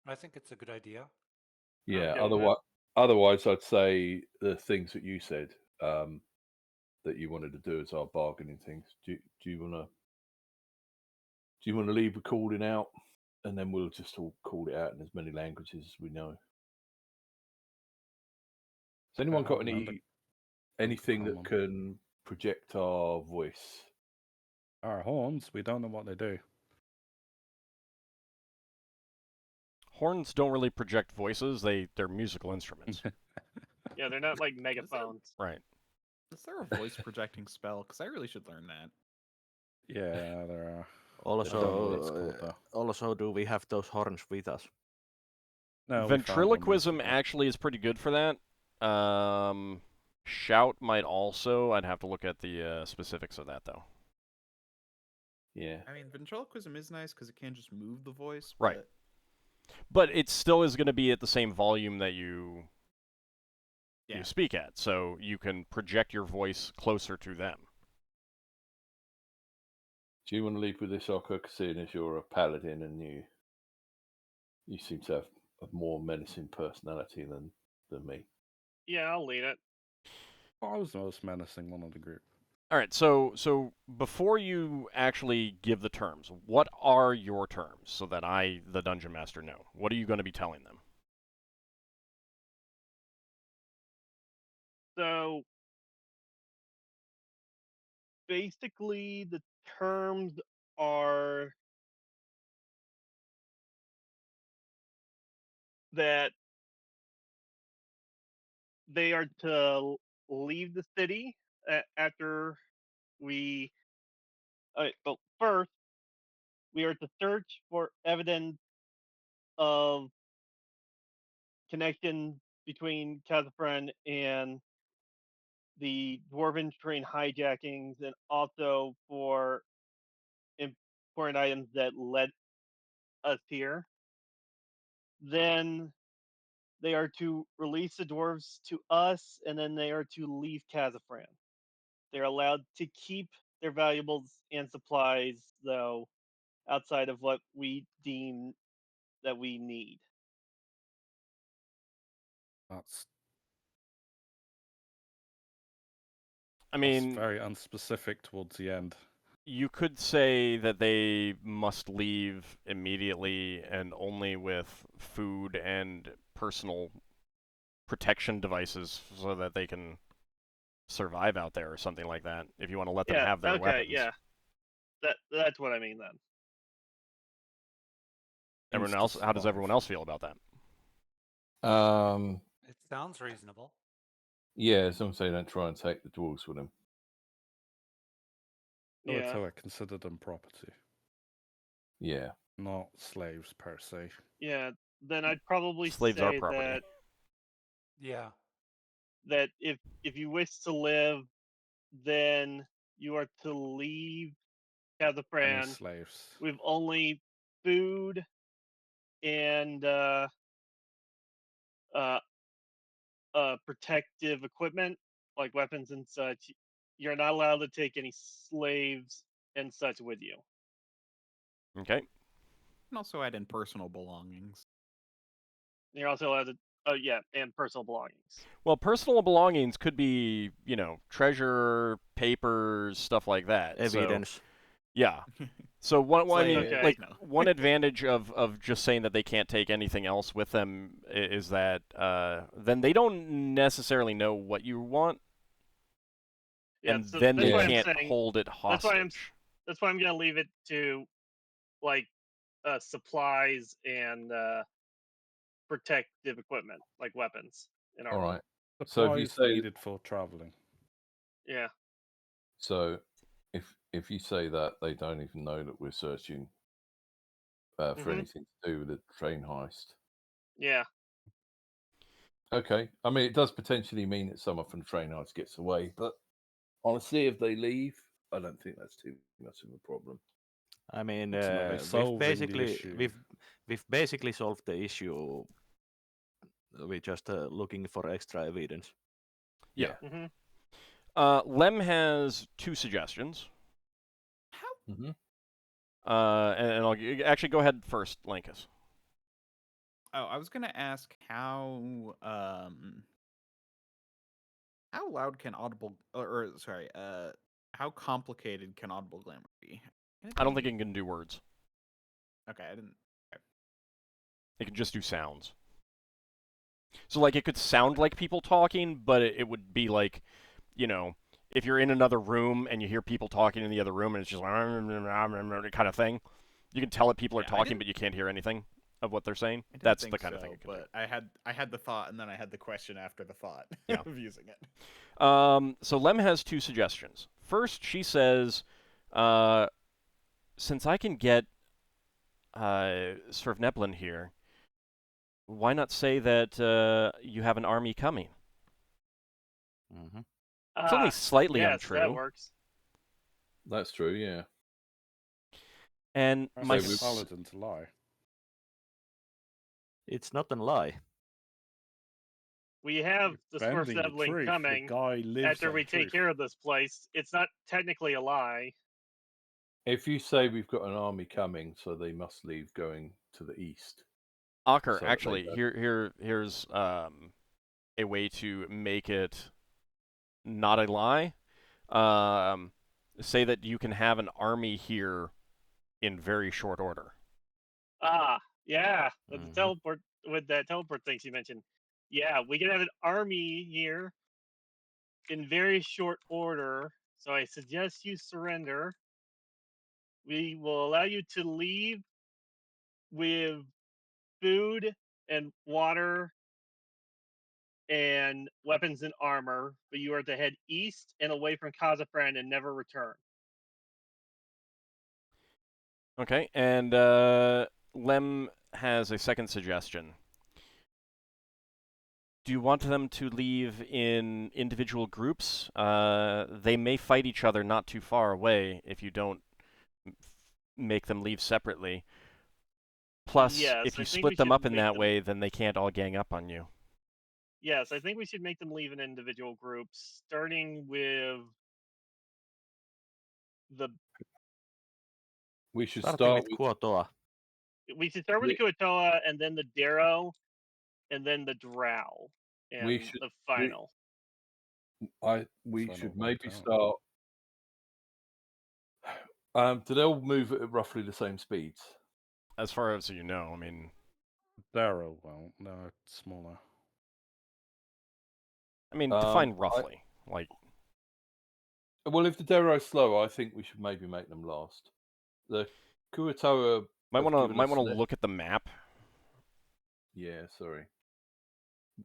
I think it's a good idea. Yeah. good with Otherwise, I'd say the things that you said that you wanted to do as our bargaining things. Do you want to leave the calling out, and then we'll just all call it out in as many languages as we know? Has anyone got anything that can project our voice? Our horns, we don't know what they do. Horns don't really project voices. They're musical instruments. Yeah, they're not like megaphones. Right. Is there a voice projecting spell? Because I really should learn that. Yeah, there are. I don't know what it's called, though. Also, do we have those horns with us? No, we found one Ventriloquism recently. actually is pretty good for that. Shout might also. I'd have to look at the specifics of that, though. Yeah. I mean, ventriloquism is nice because it can just move the voice. Right. But it still is going to be at the same volume that you speak at, so you can project your voice closer to them. Do you want to leave with this, Ockar, seeing as you're a paladin and you seem to have a more menacing personality than me? Yeah, I'll lead it. I was the most menacing one of the group. All right, so before you actually give the terms, what are your terms so that I, the dungeon master, know? What are you going to be telling them? So basically, the terms are that they are to leave the city after we. Well, first we are to search for evidence of connection between Catherine and the dwarven train hijackings, and also for important items that led us here. Then they are to release the dwarves to us, and then they are to leave Kazafran. They're allowed to keep their valuables and supplies, though, outside of what we deem that we need. That's I mean, very unspecific towards the end. you could say that they must leave immediately and only with food and personal protection devices so that they can survive out there or something like that, if you want to let them have their weapons. Yeah. That's what I mean then. Everyone else, how does everyone else feel about that? It sounds reasonable. Yeah, as long as they don't try and take the dwarves with them. I would Yeah. say I consider them property, Yeah. not slaves per se. Yeah. Then I'd probably Slaves say are property. that Yeah. that if you wish to live, then you are to leave Any Kazafran slaves. with only food and protective equipment like weapons and such. You're not allowed to take any slaves and such with you. Okay. You can also add in personal belongings. You're also allowed to, and personal belongings. Well, personal belongings could be, treasure, papers, stuff like that. Evidence. So, yeah. So I mean, Okay. like one advantage of just saying that they can't take anything else with them is that then they don't necessarily know what you want, Yeah, and so then that's they why I'm can't saying- hold it hostage. That's why I'm gonna leave it to like supplies and protective equipment like weapons and All armor. right. The So if you prize say- needed for traveling. Yeah. So if you say that, they don't even know that we're searching for Mhm. anything to do with the train heist. Yeah. Okay. I mean, it does potentially mean that someone from the train heist gets away, but honestly, if they leave, I don't think that's too much of a problem. I mean, Ultimately, solving the issue. we've basically solved the issue. We're just looking for extra evidence. Yeah. Mhm. Lem has 2 suggestions. Mm-hmm. And I'll actually go ahead first, Lankas. Oh, I was gonna ask how loud can audible how complicated can audible glamour be? I don't think it can do words. Okay, I didn't. It can just do sounds. So, like, it could sound like people talking, but it would be like, if you're in another room and you hear people talking in the other room and it's just like, kind of thing, you can tell that people are Yeah, I talking, didn't- but you can't hear anything of what they're saying. I didn't That's think the kind of so, thing it can but I had the thought and then I had the question after the thought Yeah. of using it. do. So, Lem has 2 suggestions. First, she says, since I can get Sir Neblin here, why not say that you have an army coming? Mm-hmm. It's only slightly yes, untrue. that works. That's true, yeah. And I my say the paladin to lie. It's not a lie. We have the Smurf Bending the Devlin truth. coming The guy lives after on we take truth. care of this place. It's not technically a lie. If you say we've got an army coming, so they must leave going to the east. Ockar, So actually, they here's a way to make it not a lie. Say that you can have an army here in very short order. Yeah, with the Mhm. teleport, with that teleport things you mentioned. Yeah, we can have an army here in very short order. So I suggest you surrender. We will allow you to leave with food and water and weapons and armor, but you are to head east and away from Kazafran and never return. Okay, and Lem has a second suggestion. Do you want them to leave in individual groups? They may fight each other not too far away if you don't make them leave separately. Plus, Yes, if I you think we split them should up in make that them. way, then they can't all gang up on you. Yes, I think we should make them leave in individual groups, starting with the. We should Starting start with with Kuotoa. We should start with the Kuatoa, and then the Darrow, and then the Drow, and we should the final. we Final should one maybe down. start. Do they all move at roughly the same speeds? As far as you know, I mean, Darrow won't. No, it's smaller. define roughly. Like, Well, if the Dero's slow, I think we should maybe make them last. The Kuatoa might have want given us to their- look at the map. Yeah, sorry.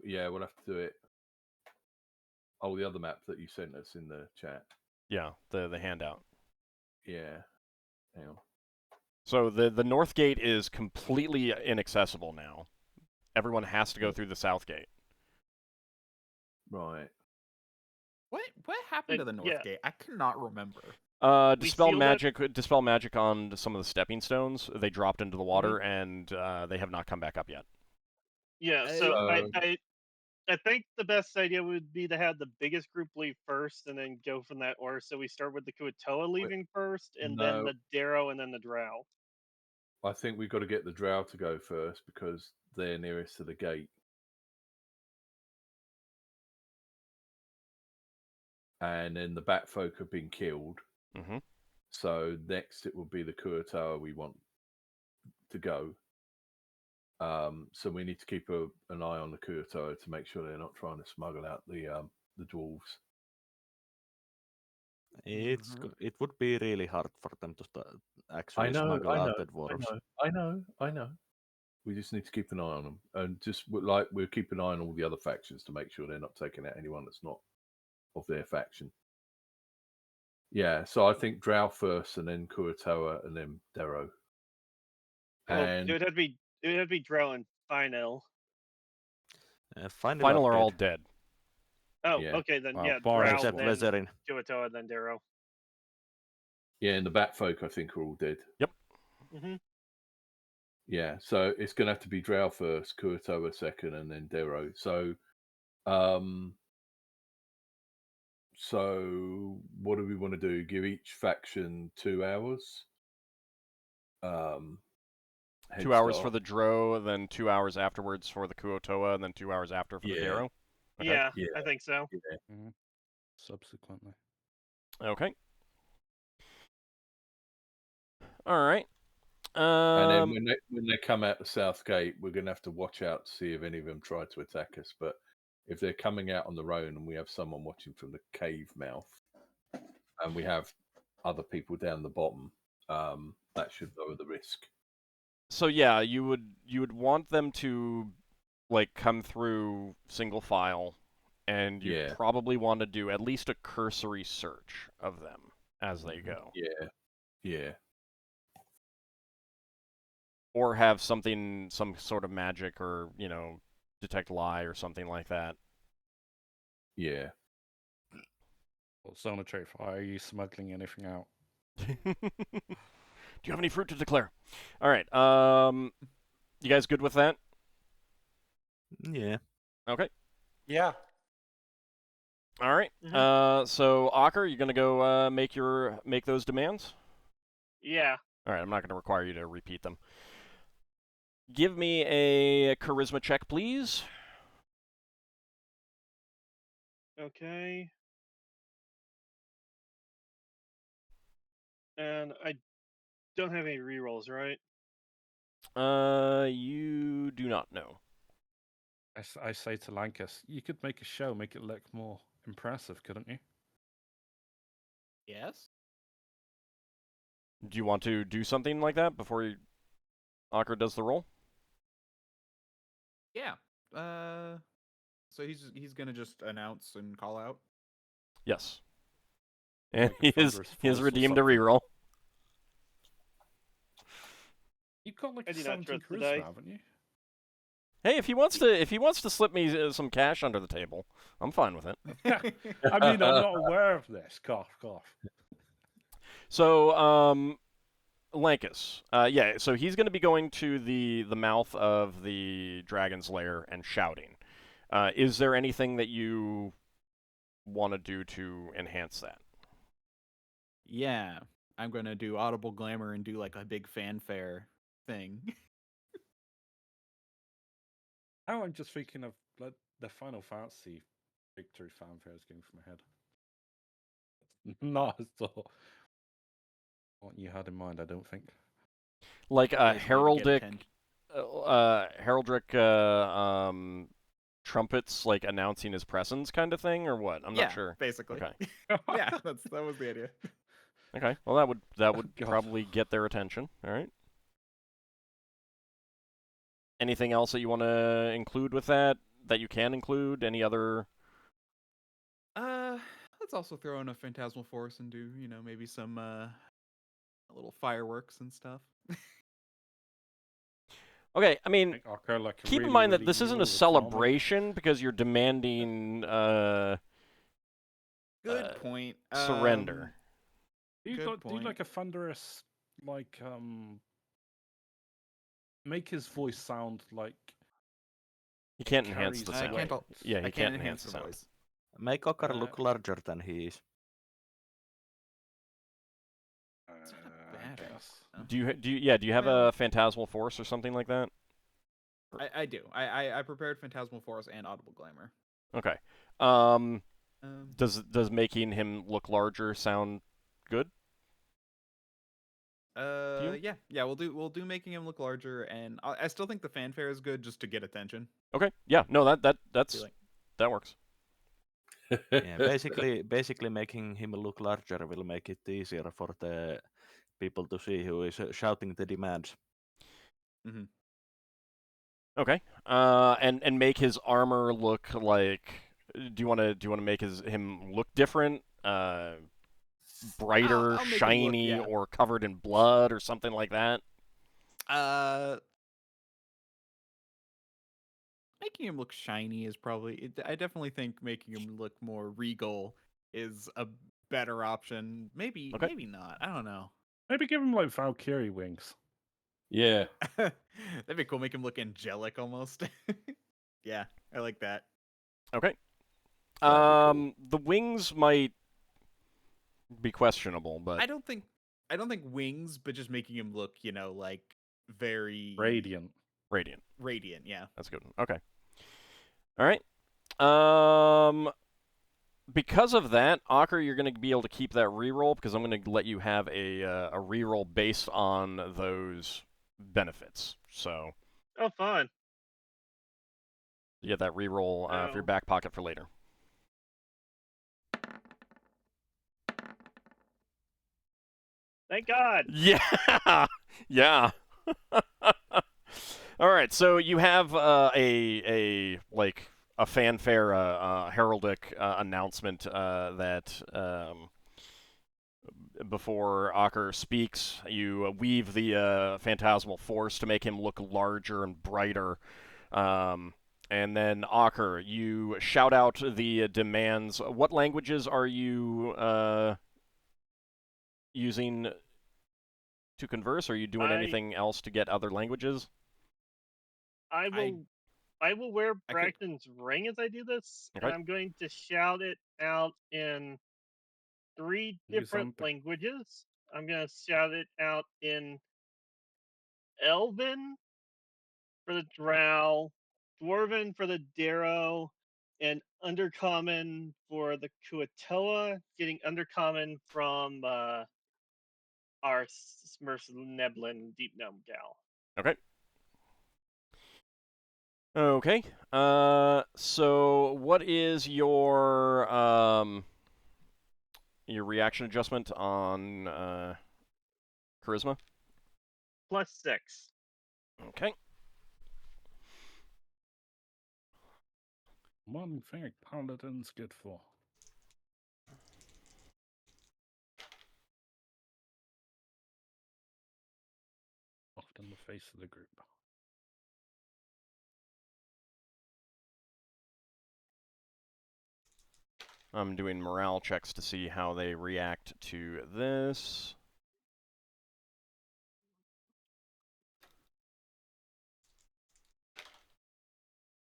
Yeah, we'll have to do it. Oh, the other map that you sent us in the chat. Yeah, the handout. Yeah. Hang on. So the north gate is completely inaccessible now. Everyone has to go through the south gate. Right. What happened to the North Yeah. Gate? I cannot remember. Dispel sealed it. magic on some of the stepping stones. They dropped into the water, and they have not come back up yet. Yeah, so I think the best idea would be to have the biggest group leave first, and then go from that order. So we start with the Kuatoa leaving first, and then No. the Darrow, and then the Drow. I think we've got to get the Drow to go first because they're nearest to the gate. And then the Batfolk have been killed. Mm-hmm. So next it will be the Kuatoa we want to go. So we need to keep an eye on the Kuatoa to make sure they're not trying to smuggle out the dwarves. It would be really hard for them to actually smuggle out the dwarves. I know. We just need to keep an eye on them, and just like we'll keep an eye on all the other factions to make sure they're not taking out anyone that's not of their faction. Yeah, so I think Drow first, and then Kuatoa, and then Darrow. Well, And it would have to be Drow and Final. Final are all dead. Oh, Yeah. okay, then Well, yeah, bar Drow, Except then Vezerin. Kuatoa, then Darrow. yeah, and the Batfolk I think are all dead. Yep. Mm-hmm. Yeah, so it's going to have to be Drow first, Kuatoa second, and then Darrow. So what do we want to do? Give each faction 2 hours. 2 hours for the Drow, then 2 hours afterwards for the Kuatoa, and then 2 hours after for the Darrow. Okay. Yeah, I think so. Yeah. Mm-hmm. Subsequently. Okay. All right. And then when they come out the south gate, we're going to have to watch out to see if any of them try to attack us. But if they're coming out on their own and we have someone watching from the cave mouth, and we have other people down the bottom, that should lower the risk. So yeah, you would want them to like come through single file, and you probably want to do at least a cursory search of them as they go. Yeah. Or have some sort of magic, or detect lie or something like that. Yeah. Well, Zona Trait, are you smuggling anything out? Do you have any fruit to declare? All right. You guys good with that? Yeah. Okay. Yeah. All right. So Ockar, you gonna go make those demands? Yeah. All right. I'm not gonna require you to repeat them. Give me a charisma check, please. Okay. And I don't have any rerolls, right? You do not know. I say to Lankas, you could make a show, make it look more impressive, couldn't you? Yes. Do you want to do something like that before Ockar does the roll? Yeah. So he's gonna just announce and call out. Yes. And Like a he has thunderous voice or redeemed a something. reroll. You've got like I a do not 17 trust the charisma, dice. haven't you? Hey, if he wants to slip me some cash under the table, I'm fine with it. I mean, I'm not aware of this. Cough, cough. So, Lankas, yeah. So he's going to be going to the mouth of the dragon's lair and shouting. Is there anything that you want to do to enhance that? Yeah, I'm gonna do audible glamour and do like a big fanfare thing. Now I'm just thinking of like, the Final Fantasy victory fanfares going through my head. Not at all what you had in mind, I don't think. Like a Basically to get heraldic trumpets, like announcing his presence, kind of thing, or what? I'm yeah, not sure. basically. Okay. Yeah, that was the idea. Okay. Well, that would God. probably get their attention. All right. Anything else that you want to include with that you can include? Any other? Let's also throw in a phantasmal force and do maybe some little fireworks and stuff. Okay. I mean, Make Ockar like a keep in really, mind that really this isn't a evil zombie. celebration because you're demanding Good point. surrender. Do you, Good do you point. like a thunderous, like, make his voice sound like... He can't enhance the carries sound. weight. Yeah, he I can't can't enhance the sound. voice. Make Ockar look larger than he is. It's not I bad. guess. Do you have Well- a phantasmal force or something like that? I do. I prepared phantasmal force and audible glamour. Okay. Um, Does making him look larger sound good? you? yeah. We'll do making him look larger, and I still think the fanfare is good just to get attention. Okay. Yeah. No, that's Be like, that works. Yeah, basically making him look larger will make it easier for the people to see who is shouting the demands. Okay. And make his armor look like. Do you want to make him look different? Brighter, I'll make him look, shiny, yeah. or covered in blood, or something like that. Making him look shiny is probably. I definitely think making him look more regal is a better option. Maybe not. I don't know. Maybe give him like Valkyrie wings. Yeah. That'd be cool. Make him look angelic almost. Yeah, I like that. Okay. That'd be cool. The wings might be questionable, but I don't think wings, but just making him look, like very Radiant. radiant. radiant. Yeah. That's a good one. Okay. All right. Because of that, Ockar, you're going to be able to keep that reroll because I'm going to let you have a reroll based on those benefits. So Oh, fun. you get that reroll for your Oh. back pocket for later. Thank God. Yeah. Yeah. All right. So you have a fanfare, heraldic announcement that before Ockar speaks, you weave the phantasmal force to make him look larger and brighter. And then Ockar, you shout out the demands. What languages are you using to converse? Are you doing anything else to get other languages? I will wear I could- Braxton's ring as I do this, Okay. and I'm going to shout it out in 3 different something. languages. I'm going to shout it out in Elven for the Drow, Dwarven for the Darrow, and Undercommon for the Kuatoa, getting Undercommon from our Smurfneblin Deep Gnome gal. Okay. Okay. So what is your reaction adjustment on charisma? +6. Okay. One thing Paladin's good for. Often the face of the group. I'm doing morale checks to see how they react to this.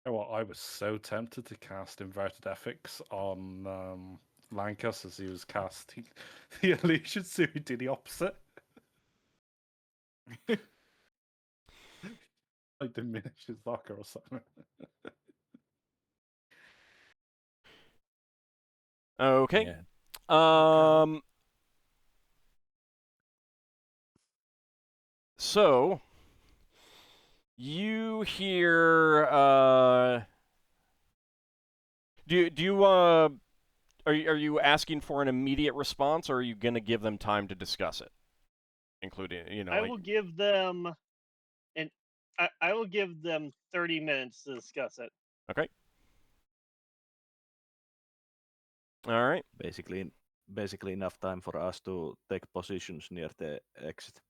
Well, I was so tempted to cast Inverted Ethics on Lankas as he was casting the illusion, so he did the opposite. Like diminish his locker or something. Okay. Yeah. So you hear do you are you asking for an immediate response, or are you going to give them time to discuss it, including, you know, I like... will give them I will give them 30 minutes to discuss it. Okay. All right. Basically enough time for us to take positions near the exit.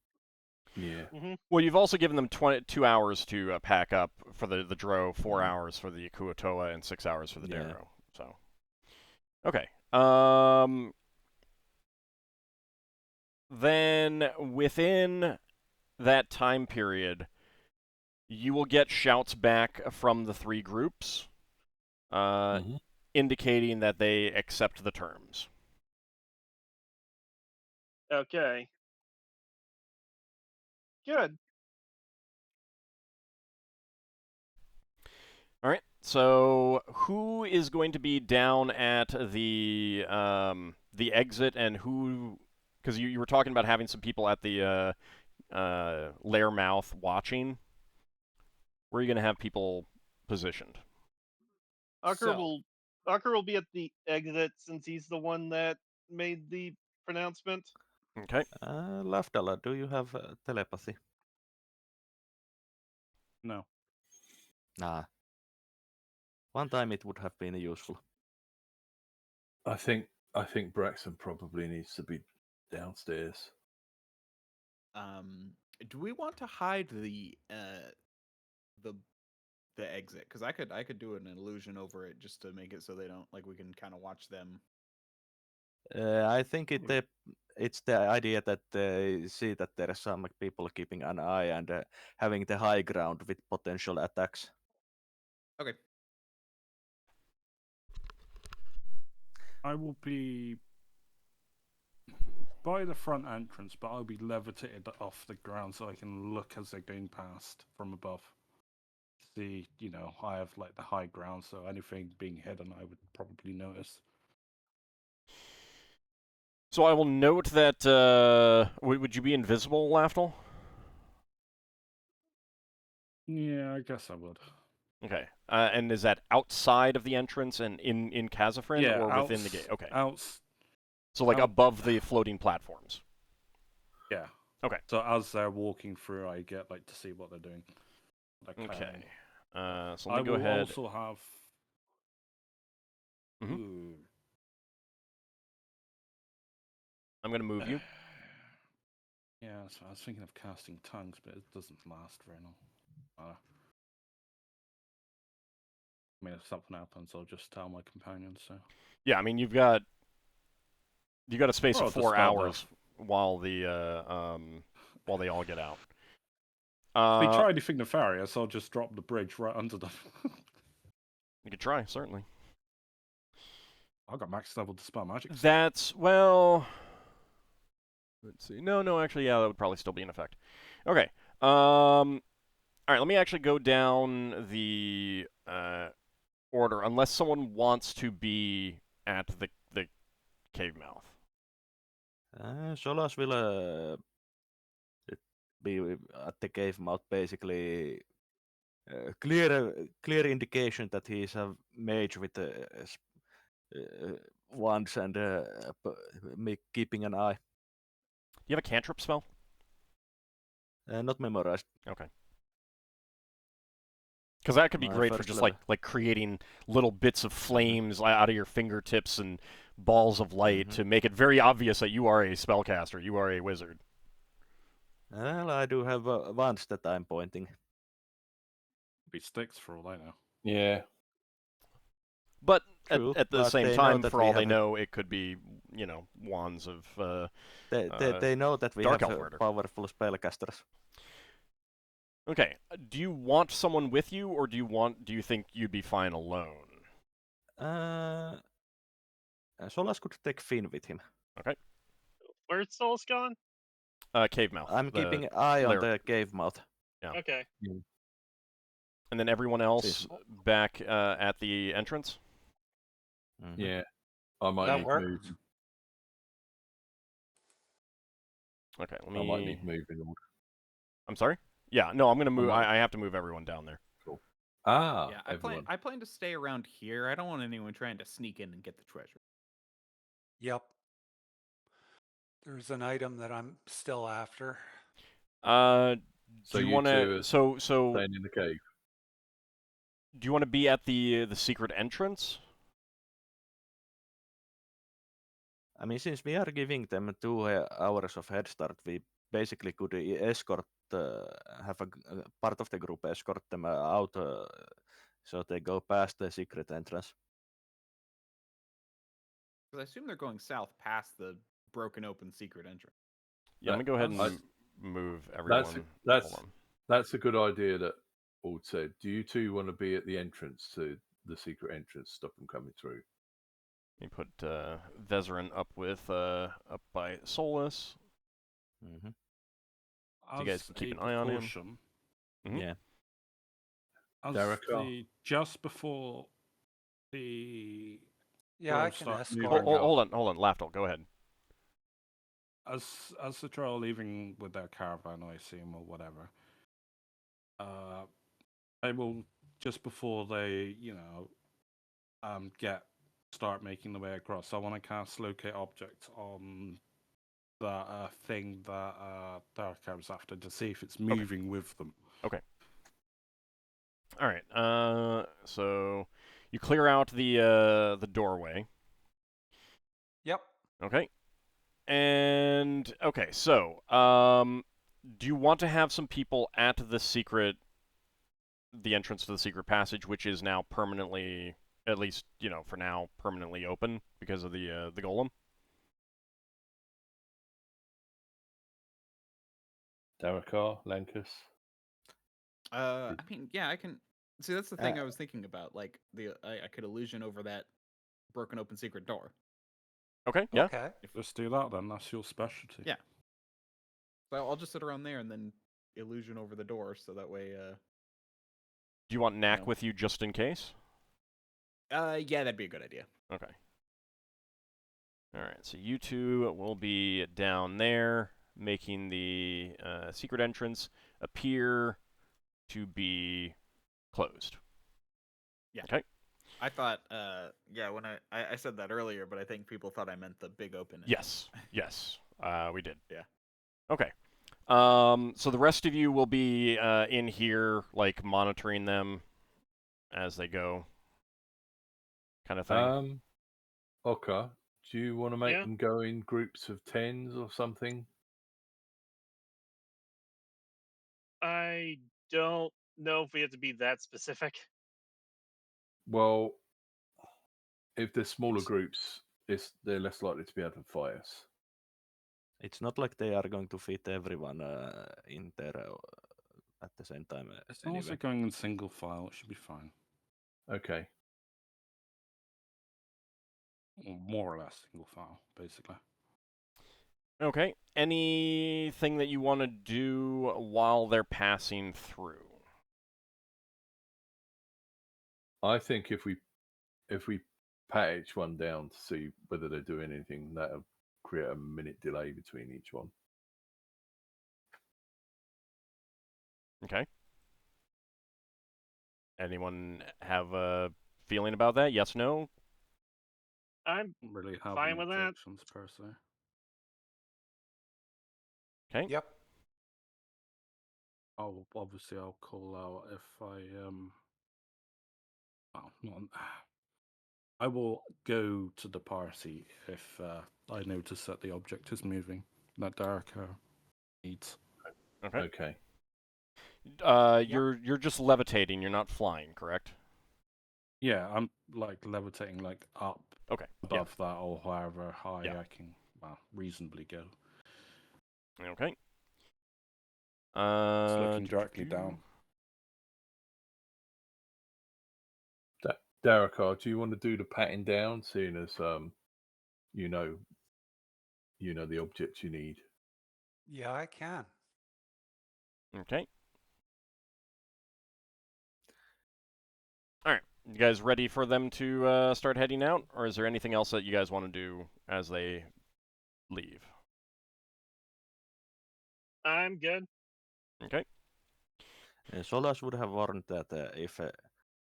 Yeah. Mm-hmm. Well, you've also given them 2 hours to pack up for the Drow, 4 hours for the Akuatoa, and 6 hours for the Yeah. Darrow. So, okay. Then within that time period, you will get shouts back from the 3 groups, indicating that they accept the terms. Okay. Good. All right. So, who is going to be down at the exit, and who? Because you were talking about having some people at the lair mouth watching. Where are you going to have people positioned? Ockar will be at the exit since he's the one that made the pronouncement. Okay. Lafdul, do you have telepathy? No. Nah. One time it would have been useful. I think Braxon probably needs to be downstairs. Do we want to hide the exit? Because I could do an illusion over it just to make it so they don't, like, we can kind of watch them. I think it's the idea that they see that there are some people keeping an eye and having the high ground with potential attacks. Okay. I will be by the front entrance, but I'll be levitated off the ground so I can look as they're going past from above. See, you know, I have like the high ground, so anything being hidden I would probably notice. So I will note that. Would you be invisible, Lafdul? Yeah, I guess I would. Okay. And is that outside of the entrance and in Kazafrin, Yeah, or within the gate? Okay. So like above the floating platforms. Yeah. Okay. So as they're walking through, I get like to see what they're doing. Okay. So let me go ahead. I will also have. Mm-hmm. I'm going to move you. Yeah, so I was thinking of casting tongues, but it doesn't last very long. I mean, if something happens, I'll just tell my companions. So. Yeah, I mean, you've got a space of 4 hours while they all get out. If they try anything nefarious, I'll just drop the bridge right under them. You could try, certainly. I got max level Dispel Magic. That's, well... Let's see. No, actually, yeah, that would probably still be in effect. Okay. All right, let me actually go down the order, unless someone wants to be at the cave mouth. Solas will be at the cave mouth, basically clear indication that he is a mage with wands and keeping an eye. You have a cantrip spell? Not memorized. Okay. Because that could be My great for first just level. like creating little bits of flames out of your fingertips and balls of light to make it very obvious that you are a spellcaster, you are a wizard. Well, I do have wands that I'm pointing. Be sticks for all I know. Yeah. But True, at the but same they know time, that for we all they have know, it could be, wands of They know that we Dark have Elf murder. powerful spellcasters. Okay. Do you want someone with you, or do you think you'd be fine alone? Solas could take Finn with him. Okay. Where's Soul's gone? Cave mouth. I'm keeping an eye on the cave mouth. Yeah. Okay. And then everyone else back at the entrance? Yeah. I might That need works. move. Okay, let I might me... need move in order. I'm sorry? Yeah, no, I'm going to move. might- I have to move everyone down there. Cool. Ah, Yeah, everyone. I plan to stay around here. I don't want anyone trying to sneak in and get the treasure. Yep. There's an item that I'm still after. Do So you you want two to... are So staying in the cave. do you want to be at the secret entrance? I mean, since we are giving them 2 hours of head start, we basically could escort, have a part of the group escort them out, so they go past the secret entrance. Because I assume they're going south past the broken open secret entrance. Yeah, let me go ahead I- and move everyone. That's Hold on. that's a good idea that Ald said. Do you two want to be at the entrance to the secret entrance, stop them coming through? Let me put Vezerin up by Solas. Mm-hmm. So you guys can keep an eye on him. Mhm. Yeah. As Darrakar. just before the Yeah, I Well, can start escort. moving up. Hold on, Lafdul, go ahead. As the troll leaving with their caravan, I assume, or whatever, they will, just before they, start making the way across, I want to cast locate object on that thing that Darrakar was after to see if it's moving with them. Okay. All right. So you clear out the doorway. Yep. Okay. And okay, so do you want to have some people at the entrance to the secret passage, which is now permanently, at least for now, permanently open because of the golem? Darrakar, Lankas. I mean, yeah, I can see. That's the thing I was thinking about. Like I could illusion over that broken open secret door. Okay. Yeah. Okay. Let's do that then. That's your specialty. Yeah. So I'll just sit around there and then illusion over the door, so that way. Do you want Knack No. with you just in case? Yeah, that'd be a good idea. Okay. All right. So you two will be down there, making the secret entrance appear to be closed. Yeah. Okay. I thought, when I said that earlier, but I think people thought I meant the big open. Yes. We did. Yeah. Okay. So the rest of you will be in here, like monitoring them as they go, kind of thing. Ockar, do you want to make Yeah. them go in groups of 10s or something? I don't know if we have to be that specific. Well, if they're smaller groups, they're less likely to be able to fight us. It's not like they are going to fit everyone in there at the same time. As long as they're going in single file, it should be fine. Okay. Or more or less single file, basically. Okay. Anything that you want to do while they're passing through? I think if we pat each one down to see whether they're doing anything, that'll create a minute delay between each one. Okay. Anyone have a feeling about that? Yes, no? I'm Don't really have fine any with that. objections per se. Okay. Yep. Obviously I'll call out if I well, I will go to the party if I notice that the object is moving. That Darrakar needs. Okay. Yep. You're just levitating. You're not flying, correct? Yeah, I'm like levitating like up Okay. above that or however high Yeah. I can reasonably go. Okay. It's looking directly down. Darrakar, do you want to do the patting down, seeing as you know the objects you need? Yeah, I can. Okay. All right. You guys ready for them to start heading out, or is there anything else that you guys want to do as they leave? I'm good. Okay. Solas would have warned that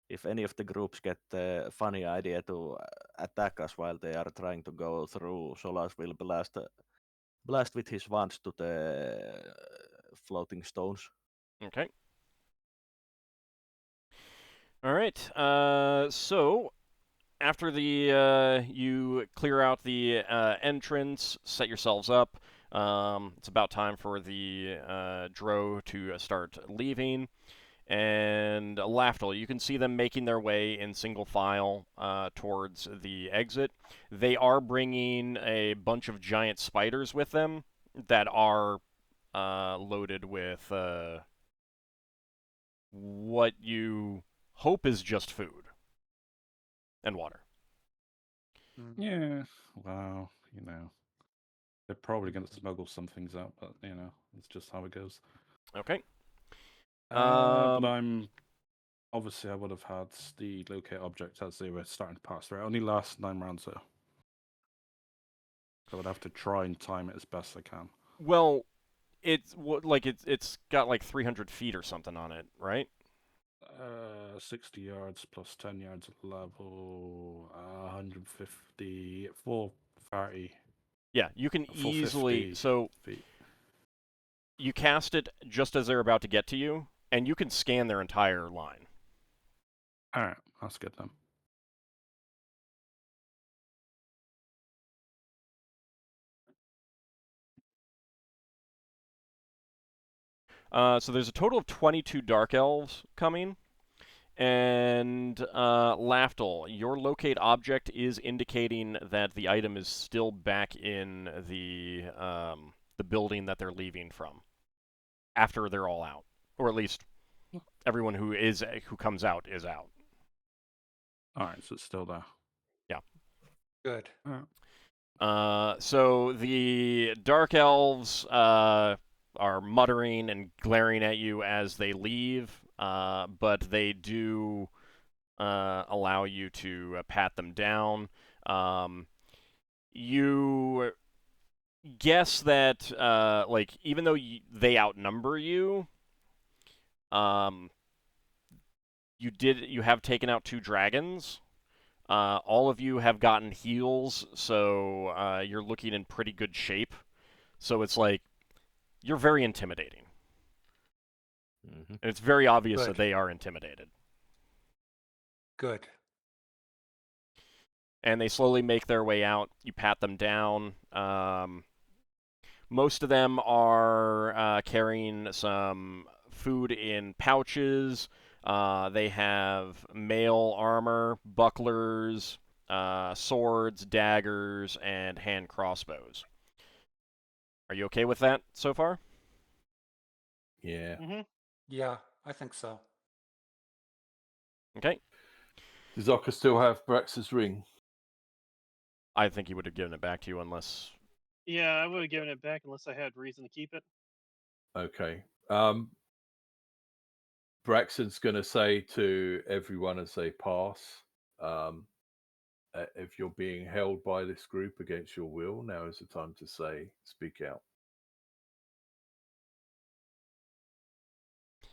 if any of the groups get a funny idea to attack us while they are trying to go through, Solas will blast with his wands to the floating stones. Okay. All right. So after the you clear out the entrance, set yourselves up. It's about time for the Dro to start leaving. And Lafdul, you can see them making their way in single file towards the exit. They are bringing a bunch of giant spiders with them that are loaded with what you hope is just food and water. Yeah, well, they're probably going to smuggle some things out, but it's just how it goes. Okay. But I'm obviously I would have had the locate object as they were starting to pass through. It only lasts 9 rounds though, so I would have to try and time it as best I can. Well, it's got like 300 feet or something on it, right? 60 yards plus 10 yards of level, 150, 430. Yeah, you can easily. 450 So feet. you cast it just as they're about to get to you, and you can scan their entire line. All right, that's good then. So there's a total of 22 Dark Elves coming. And Lafdul, your locate object is indicating that the item is still back in the building that they're leaving from after they're all out, or at least everyone who comes out is out. All right, so it's still there. Yeah. Good. So the Dark Elves are muttering and glaring at you as they leave, but they do allow you to pat them down. You guess that, even though they outnumber you, you have taken out 2 dragons. All of you have gotten heals, so you're looking in pretty good shape. So it's like you're very intimidating. Mm-hmm. And it's very obvious Good. that they are intimidated. Good. And they slowly make their way out. You pat them down. Most of them are carrying some food in pouches. They have mail armor, bucklers, swords, daggers, and hand crossbows. Are you okay with that so far? Yeah. Mm-hmm. Yeah, I think so. Okay. Does Ockar still have Brax's ring? I think he would have given it back to you unless... Yeah, I would have given it back unless I had reason to keep it. Okay. Braxon's going to say to everyone as they pass, if you're being held by this group against your will, now is the time to speak out.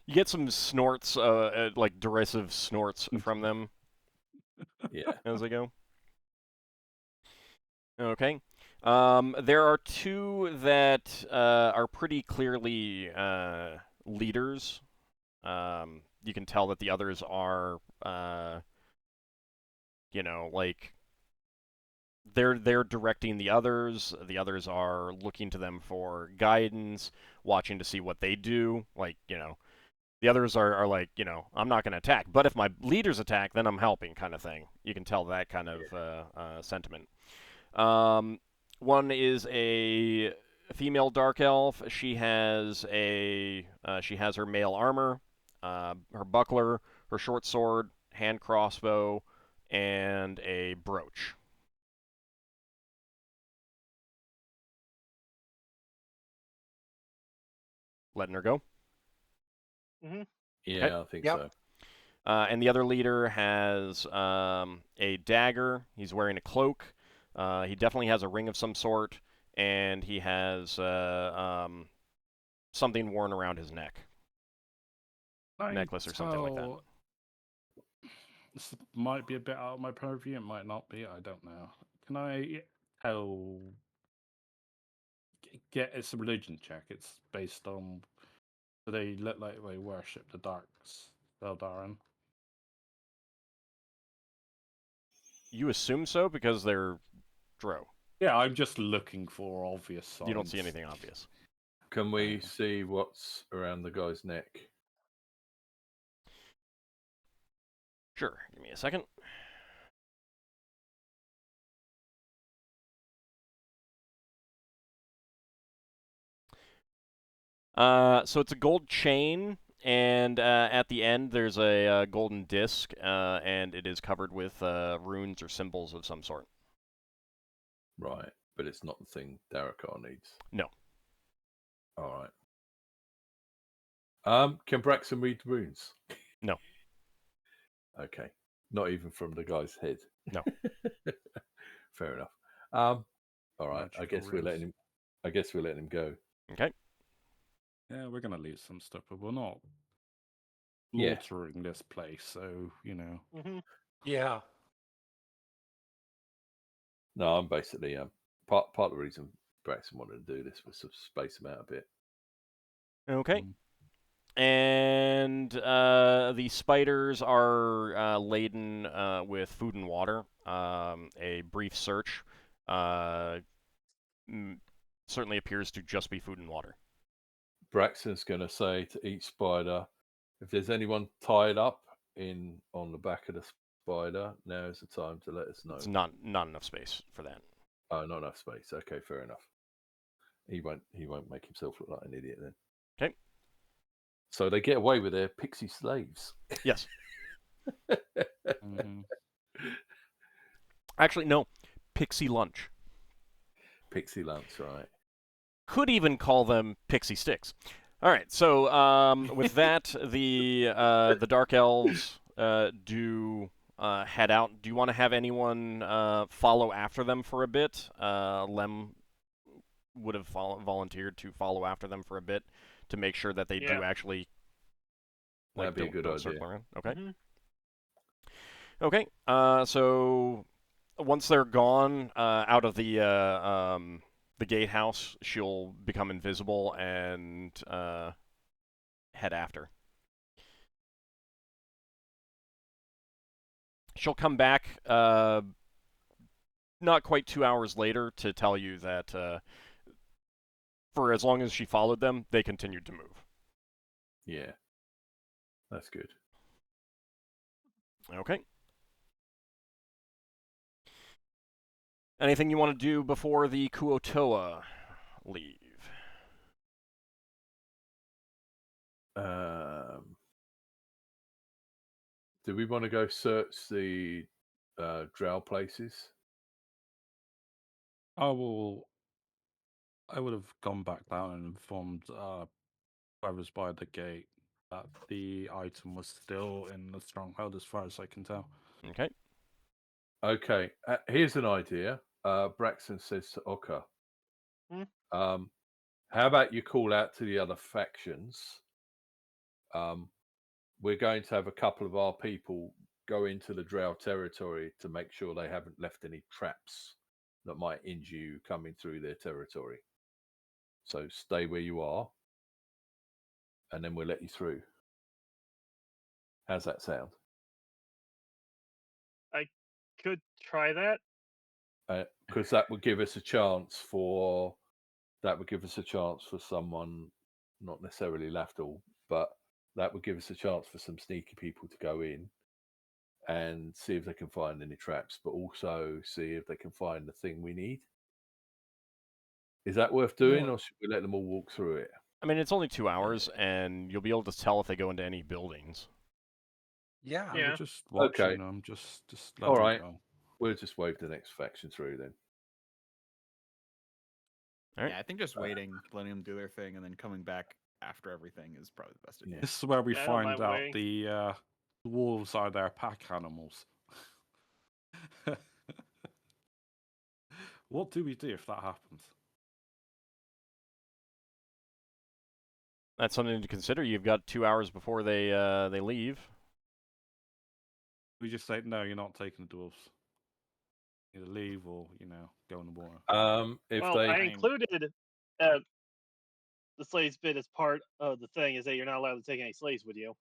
You get some snorts, like derisive snorts from them Yeah. as they go. Okay. There are two that are pretty clearly leaders. You can tell that the others are, like they're directing the others. The others are looking to them for guidance, watching to see what they do. Like, the others are like, I'm not going to attack, but if my leaders attack, then I'm helping, kind of thing. You can tell that kind of sentiment. One is a female dark elf. She has her mail armor, her buckler, her short sword, hand crossbow, and a brooch. Letting her go. Mm-hmm. Yeah, Okay. I think Yep. so. And the other leader has a dagger. He's wearing a cloak. He definitely has a ring of some sort, and he has something worn around his neck. Necklace or something like that. This might be a bit out of my purview. It might not be. I don't know. Can I tell? It's a religion check. It's based on. Do they look like they worship the darks, Eldarin? You assume so because they're Drow. Yeah, I'm just looking for obvious signs. You don't see anything obvious. Can we see what's around the guy's neck? Sure. Give me a second. So it's a gold chain, and at the end there's a golden disc, and it is covered with runes or symbols of some sort. Right, but it's not the thing Darrakar needs. No. All right. Can Braxon read runes? No. Okay. Not even from the guy's head. No. Fair enough. All right. Magical I guess we're letting him. I guess we're letting him go. Okay. Yeah, we're gonna lose some stuff, but we're not Yeah. slaughtering this place. So Mm-hmm. Yeah. No, I'm basically part of the reason Braxton wanted to do this was to space him out a bit. Okay. And the spiders are laden with food and water. A brief search certainly appears to just be food and water. Braxton's going to say to each spider, if there's anyone tied up on the back of the spider, now is the time to let us know. It's not enough space for that. Oh, not enough space. Okay, fair enough. He won't make himself look like an idiot then. Okay. So they get away with their pixie slaves. Yes. Mm-hmm. Actually, no. Pixie lunch. Pixie lunch, right? Could even call them pixie sticks. All right. So with that, the dark elves do head out. Do you want to have anyone follow after them for a bit? Lem would have volunteered to follow after them for a bit to make sure that they do actually. That'd be a good idea. Circle around. Okay. Mm-hmm. Okay. So once they're gone out of the gatehouse, she'll become invisible and head after. She'll come back not quite 2 hours later to tell you that for as long as she followed them, they continued to move. Yeah. That's good. Okay. Anything you want to do before the Kuotoa leave? Do we want to go search the drow places? I would have gone back down and informed whoever's by the gate that the item was still in the stronghold, as far as I can tell. Okay. Okay, here's an idea. Braxon says to Ockar, Hmm? how about you call out to the other factions? We're going to have a couple of our people go into the Drow territory to make sure they haven't left any traps that might injure you coming through their territory. So stay where you are, and then we'll let you through. How's that sound? I could try that. Because that would give us a chance for someone, not necessarily Lafdul, but that would give us a chance for some sneaky people to go in and see if they can find any traps, but also see if they can find the thing we need. Is that worth doing, or should we let them all walk through it? I mean, it's only 2 hours, and you'll be able to tell if they go into any buildings. Yeah. Yeah. We're just watching Okay. them. Just let All them right. go. We'll just wave the next faction through then. All right. Yeah, I think just waiting, letting them do their thing, and then coming back after everything is probably the best idea. Yeah. This is where we Yeah, I don't find mind out waiting. the wolves are their pack animals. What do we do if that happens? That's something to consider. You've got 2 hours before they leave. We just say, no, you're not taking the dwarves. Either leave or, go in the water. If Well, they I included the slaves bit as part of the thing, is that you're not allowed to take any slaves with you.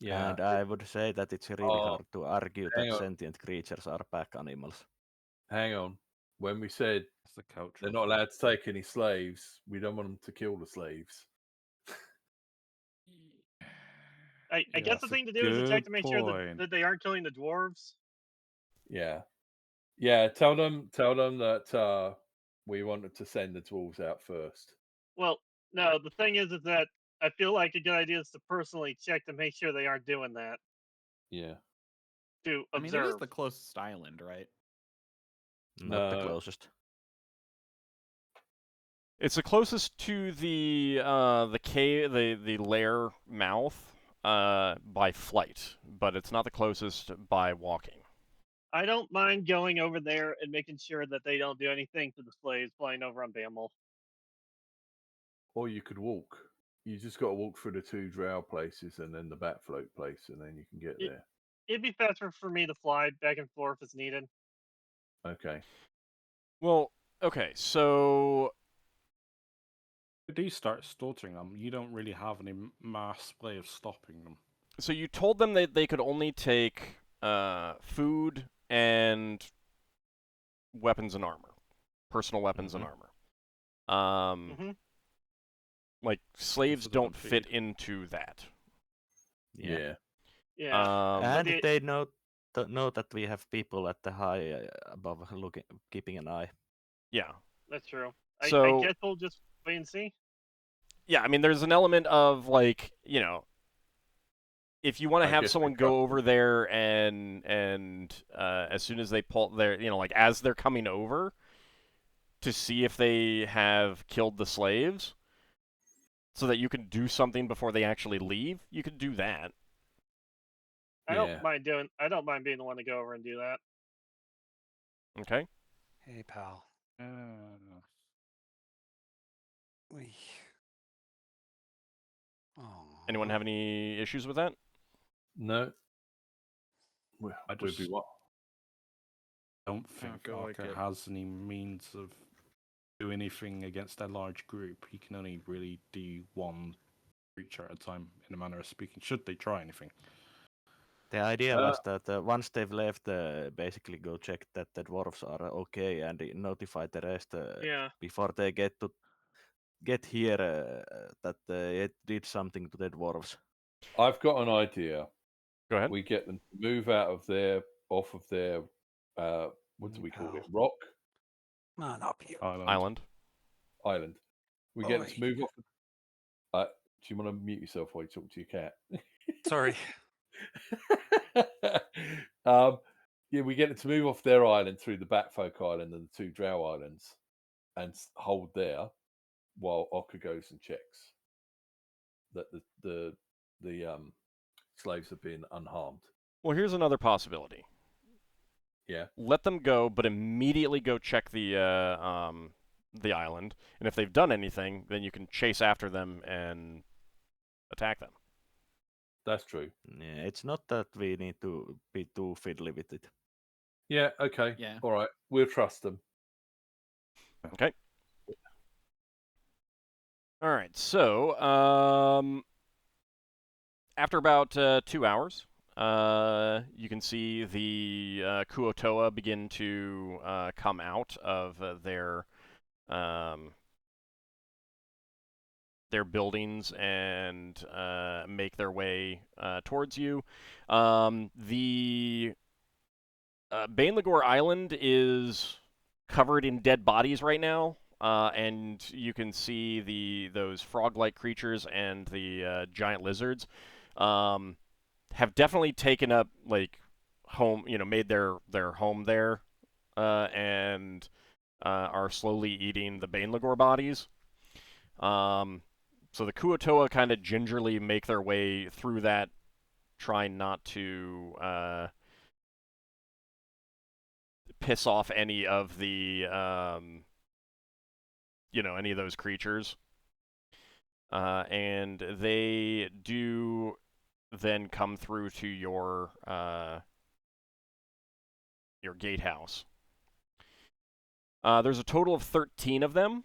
yeah, And I would say that it's really Oh, hard to argue hang that on. sentient creatures are pack animals. Hang on. When we said That's the culture. they're not allowed to take any slaves, we don't want them to kill the slaves. I Yeah, guess the that's a thing to do is to check to good make sure point. that they aren't killing the dwarves. Yeah, yeah. Tell them that we wanted to send the dwarves out first. Well, no, the thing is that I feel like a good idea is to personally check to make sure they aren't doing that. Yeah. To I mean, it is observe. the closest island, right? Not the No. closest. It's the closest to the cave, the lair mouth by flight, but it's not the closest by walking. I don't mind going over there and making sure that they don't do anything to the slaves flying over on Bamble. Or you could walk. You just got to walk through the two drow places and then the bat float place, and then you can get there. It'd be faster for me to fly back and forth as needed. Okay. Well, okay, so If you start slaughtering them, you don't really have any mass way of stopping them. so you told them that they could only take food and weapons and armor, personal weapons and armor. Like slaves For them don't to fit feed. into that. Yeah. Yeah. And the- they know that we have people at the high above looking, keeping an eye. Yeah. That's true. So- I guess we'll just wait and see. Yeah, I mean, there's an element of like, if you want to I have guess someone we go over there and as soon as they pull their, like as they're coming over to see if they have killed the slaves, so that you can do something before they actually leave, you could do that. I Yeah. don't mind being the one to go over and do that. Okay. Hey, pal. We. Oh. Anyone have any issues with that? No. Well, I we'd be just- what? Don't think feel like Arca it. has any means of doing anything against a large group. He can only really do one creature at a time, in a manner of speaking, should they try anything. The idea was that once they've left, basically go check that the dwarves are okay and notify the rest Yeah. before they get here that it did something to the dwarves. I've got an idea. Go ahead. We get them to move off of their, what do we call it? Pal. Rock Come on up here. Island. island. We get them to Oi. move off. Do you want to mute yourself while you talk to your cat? Sorry. Yeah, we get them to move off their island through the Batfolk Island and the two Drow Islands, and hold there while Ockar goes and checks that the slaves have been unharmed. Well, here's another possibility. Yeah. let them go, but immediately go check the island. And if they've done anything, then you can chase after them and attack them. That's true. Yeah, it's not that we need to be too fiddly with it. Yeah, okay. Yeah. All right. We'll trust them. Okay. All right. So, after about 2 hours, you can see the Kuotoa begin to come out of their buildings and make their way towards you. The Bainlagor Island is covered in dead bodies right now, and you can see those frog-like creatures and the giant lizards have definitely taken up like home, made their home there, and are slowly eating the Bainlagor bodies. So the Kuotoa kind of gingerly make their way through that, trying not to piss off any of the any of those creatures. And they do then come through to your gatehouse. There's a total of 13 of them.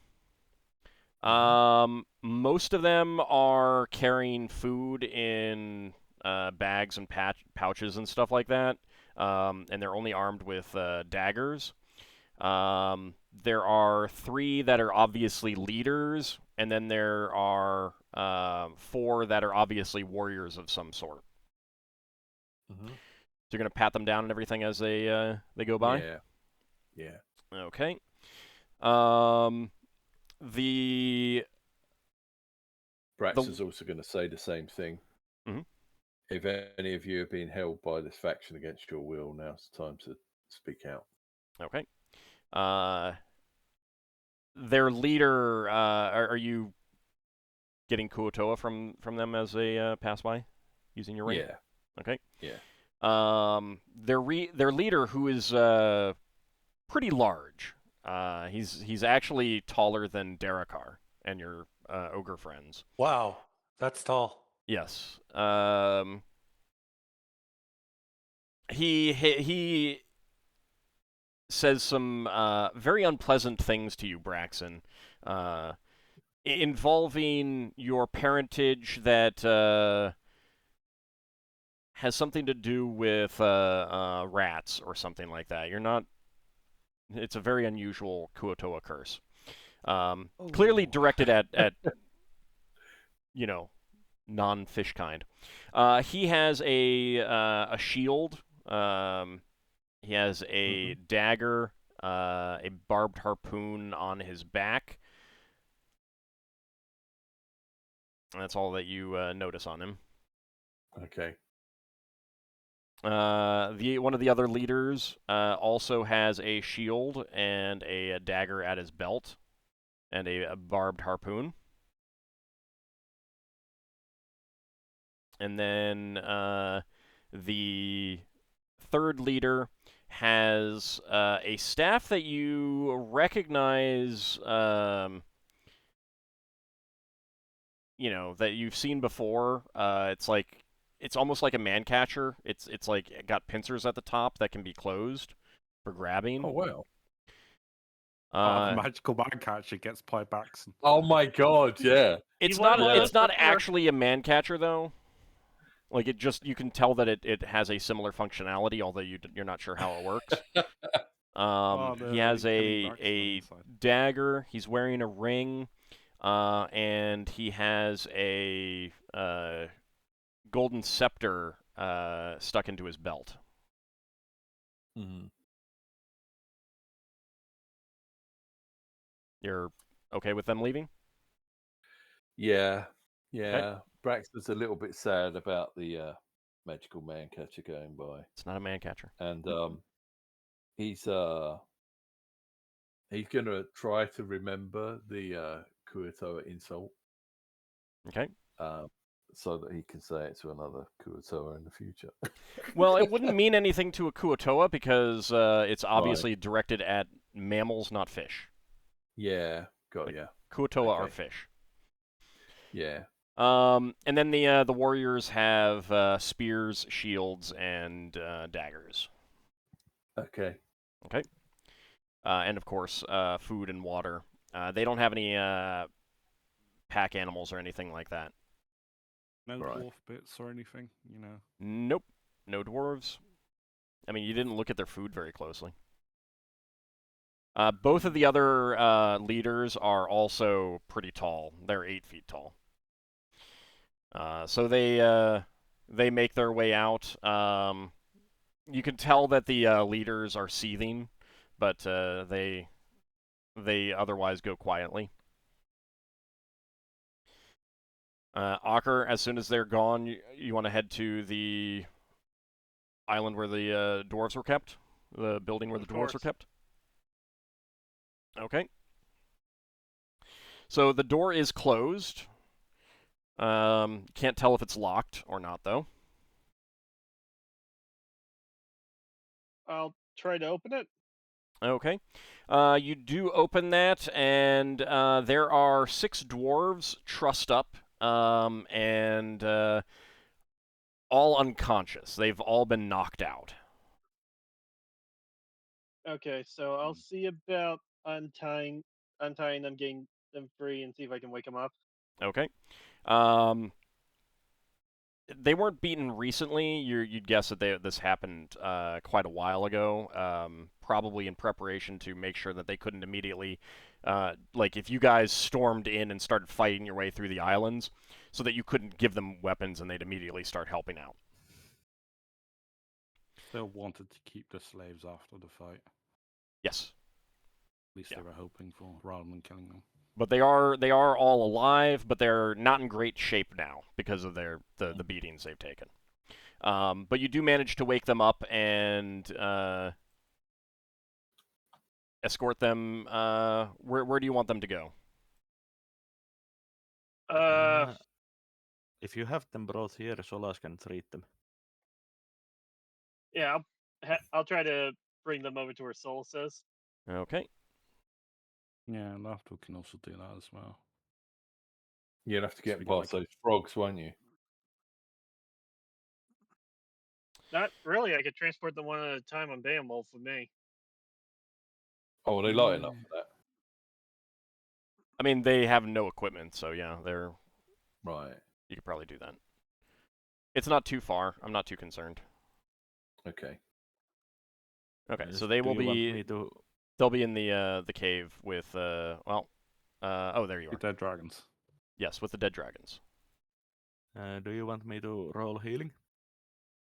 Most of them are carrying food in bags and pouches and stuff like that, and they're only armed with daggers. There are 3 that are obviously leaders, and then there are 4 that are obviously warriors of some sort. Mm-hmm. So you're gonna pat them down and everything as they go by. Yeah. Yeah. Okay. The Braxon's also going to say the same thing. Mhm. If any of you have been held by this faction against your will, now's the time to speak out. Okay. Their leader, are you getting Kuotoa from them as they pass by, using your ring? Yeah. Okay. Yeah. Their leader, who is pretty large. He's actually taller than Darrakar and your ogre friends. Wow, that's tall. Yes. He says some very unpleasant things to you, Braxon, involving your parentage that has something to do with rats or something like that. You're not. It's a very unusual Kuotoa curse. Clearly directed at non-fish kind. He has a shield. He has a dagger, a barbed harpoon on his back. And that's all that you notice on him. Okay. One of the other leaders also has a shield and a dagger at his belt, and a barbed harpoon. And then the third leader has a staff that you recognize, that you've seen before. It's almost like a man catcher. It's like it got pincers at the top that can be closed for grabbing. Oh wow. The magical man catcher gets by Braxon. Oh my god, yeah. It's You wanted not. those It's not before. actually a man catcher though. Like you can tell that it has a similar functionality, although you're not sure how it works. He has a dagger. He's wearing a ring, and he has a golden scepter stuck into his belt. Mm-hmm. You're okay with them leaving? Yeah. Yeah. Braxton's a little bit sad about the magical man catcher going by. It's not a man catcher. And he's gonna try to remember the Kuotoa insult. Okay. so that he can say it to another Kuatoa in the future. Well, it wouldn't mean anything to a Kuatoa because it's obviously directed at mammals, not fish. Yeah, got Like, ya. Kuatoa are Okay. fish. Yeah. And then the warriors have spears, shields, and daggers. Okay. Okay. And of course, food and water. They don't have any pack animals or anything like that. No Right. dwarf bits or anything, you know. Nope. No dwarves. I mean, you didn't look at their food very closely. Both of the other leaders are also pretty tall. They're 8 feet tall. So they make their way out. You can tell that the leaders are seething, but they otherwise go quietly. Ockar, as soon as they're gone, you want to head to the island where the dwarves were kept? The building where the dwarves were kept? Okay. So the door is closed. Can't tell if it's locked or not, though. I'll try to open it. Okay. You do open that, and there are 6 dwarves trussed up, and all unconscious. They've all been knocked out. Okay, so I'll see about untying them, getting them free, and see if I can wake them up. Okay. They weren't beaten recently. You'd guess that this happened quite a while ago, probably in preparation to make sure that they couldn't immediately, like if you guys stormed in and started fighting your way through the islands, so that you couldn't give them weapons and they'd immediately start helping out. Still wanted to keep the slaves after the fight. Yes. At least they were hoping for, rather than killing them. But they are all alive, but they're not in great shape now because of the beatings they've taken. But you do manage to wake them up and escort them. Where do you want them to go? If you have them brought here, Solas can treat them. Yeah, I'll try to bring them over to where Solas is. Okay. Yeah, Lafdul can also do that as well. You'll have to get Speaking past those frogs, won't you? Not really. I could transport them one at a time on Beowulf with me. Oh, are they light enough for that? I mean, they have no equipment, so yeah, they're Right. you could probably do that. It's not too far. I'm not too concerned. Okay. Okay, Yes, so they do will you want be me to... they'll be in the cave with oh, there you The are. dead dragons. Yes, with the dead dragons. do you want me to roll healing?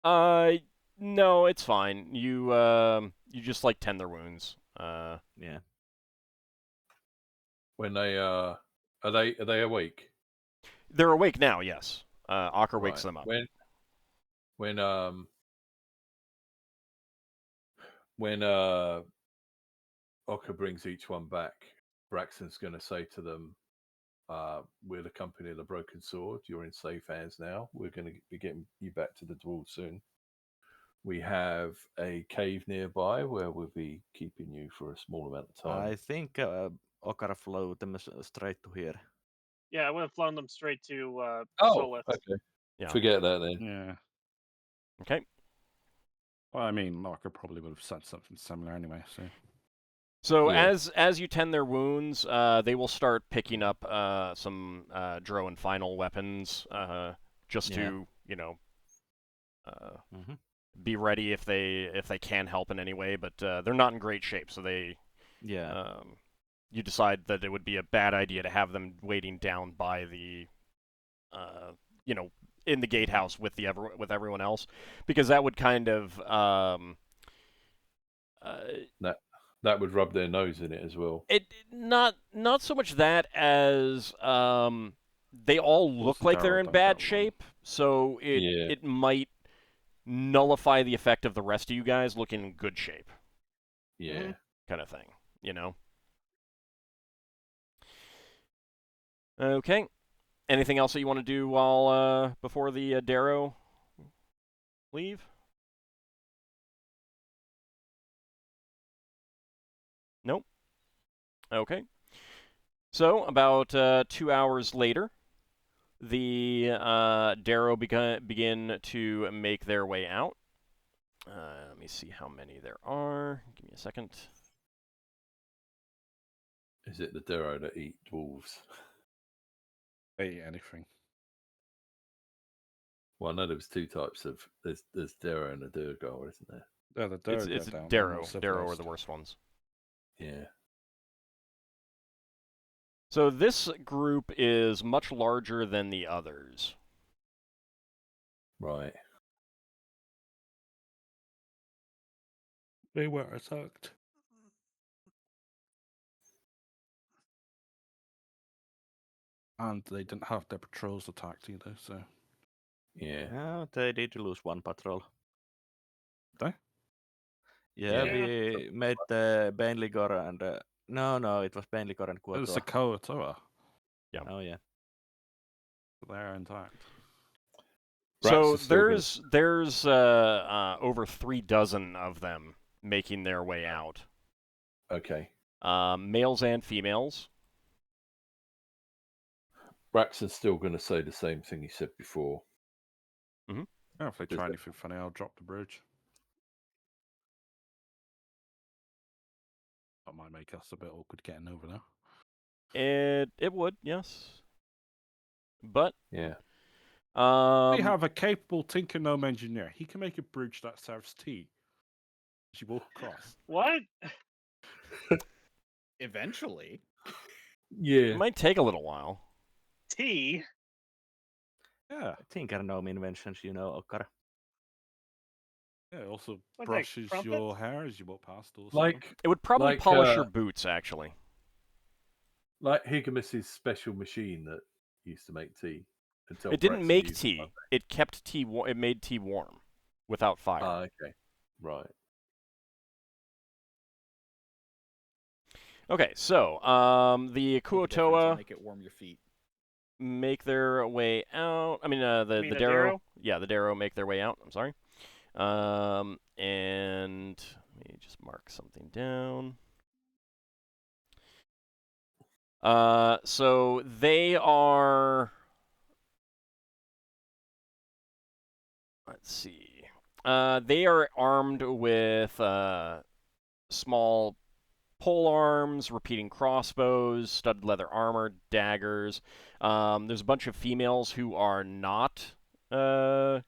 No, it's fine. You just like tend their wounds. Yeah. When they are they awake? They're awake now, yes. Ockar Right. wakes them up. When Ockar brings each one back, Braxon's going to say to them, we're the company of the Broken Sword. You're in safe hands now. We're going to be getting you back to the dwarves soon. We have a cave nearby where we'll be keeping you for a small amount of time. I think Ockar flew them straight to here. Yeah, I would have flown them straight to Solas. Okay. Yeah. Forget that then. Yeah. Okay. Well, I mean, Locker probably would have said something similar anyway, so... So Yeah. as you tend their wounds, they will start picking up some Drow and Final weapons, just to be ready if they can help in any way. But they're not in great shape, so they you decide that it would be a bad idea to have them waiting down by the in the gatehouse with everyone else, because that would kind of that would rub their nose in it as well. It not so much that as they all look like they're in bad shape, so it might nullify the effect of the rest of you guys looking in good shape. Yeah. Kind of thing, you know? Okay. Anything else that you want to do while before the Darrow leave? Nope. Okay. So about 2 hours later, the Darrow begin to make their way out. Let me see how many there are. Give me a second. Is it the Darrow that eat dwarves? They eat anything. Well, I know there was two types of there's Darrow and a Durgar, isn't there? Yeah, the Durga It's down. Darrow. Darrow are the worst ones. Yeah. So this group is much larger than the others. Right. They were attacked. And they didn't have their patrols attacked either, so... Yeah. No, they did lose one patrol. They? Yeah, Yeah. we made the Bainligor and... no, it was Bainligor and It was Quator. the Koatoa. Yeah. Oh, yeah. They're intact. So Braxon's still there's over 36 of them making their way out. Okay. Males and females. Braxon's still going to say the same thing he said before. Yeah, if they Is try it- anything funny, I'll drop the bridge. That might make us a bit awkward getting over there. It would, yes. But Yeah. We have a capable Tinker Gnome engineer. He can make a bridge that serves tea as you walk across. What? Eventually. Yeah. it might take a little while. Tea? Yeah. Tinker Gnome inventions, you know, Ockar. Yeah, it also What's that, brushes crumpets? your hair as you walk past. Also. Like It would probably Like, polish your boots, actually. Higamus's special machine that used to make tea. Until It didn't Braxon make used it tea. one day. It kept tea. It made tea warm, without fire. Ah, okay. Right. Okay, so the What's the difference? I'll Kuotoa make it warm your feet. make their way out. I mean, the mean the Darrow. Darrow? Yeah, the Darrow make their way out. I'm sorry. And let me just mark something down. So they are. Let's see. They are armed with small pole arms, repeating crossbows, studded leather armor, daggers. There's a bunch of females who are not, equipped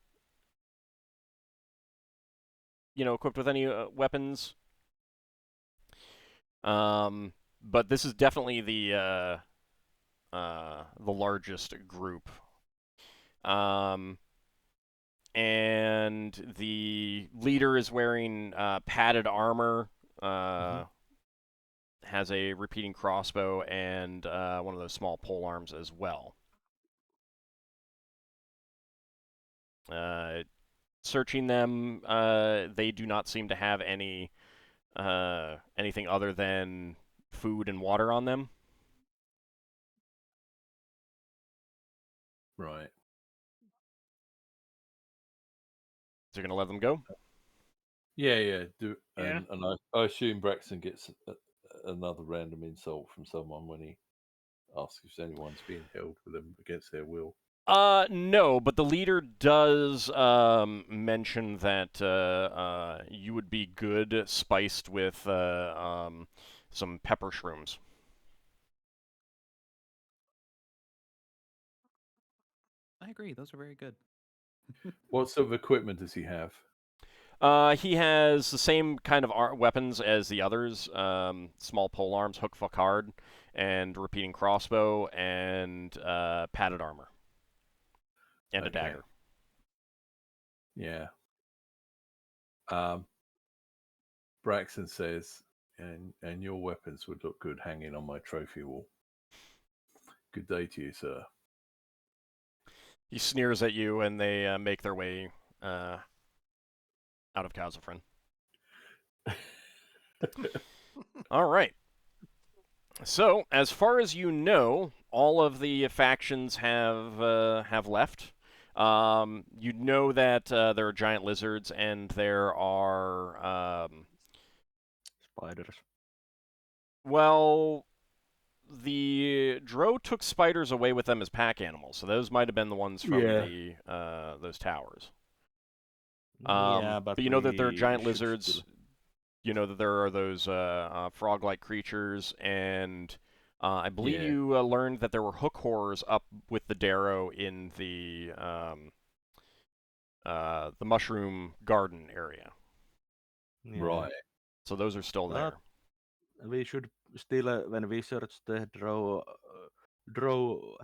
with any weapons. But this is definitely the largest group. And the leader is wearing padded armor. Has a repeating crossbow and one of those small pole arms as well. Searching them, they do not seem to have anything other than food and water on them. Right. So you're gonna let them go? Yeah, yeah. Yeah. And I assume Braxton gets another random insult from someone when he asks if anyone's being held with them against their will. No, but the leader does mention that you would be good spiced with some pepper shrooms. I agree. Those are very good. What sort of equipment does he have? He has the same kind of weapons as the others: small pole arms, hook facard, and repeating crossbow, and padded armor, and a Okay. dagger. Yeah. Braxton says, and your weapons would look good hanging on my trophy wall. Good day to you, sir. He sneers at you, and they make their way out of Kazafrin. All right. So, as far as you know, all of the factions have left. You know that there are giant lizards and there are Spiders. well, the Drow took spiders away with them as pack animals, so those might have been the ones from Yeah. the those towers. Yeah, but you know that there are we giant should lizards. still. You know that there are those frog-like creatures, and I believe Yeah. you learned that there were hook horrors up with the Darrow in the mushroom garden area. Yeah. Right. So those are still But there. we should still, when we search the draw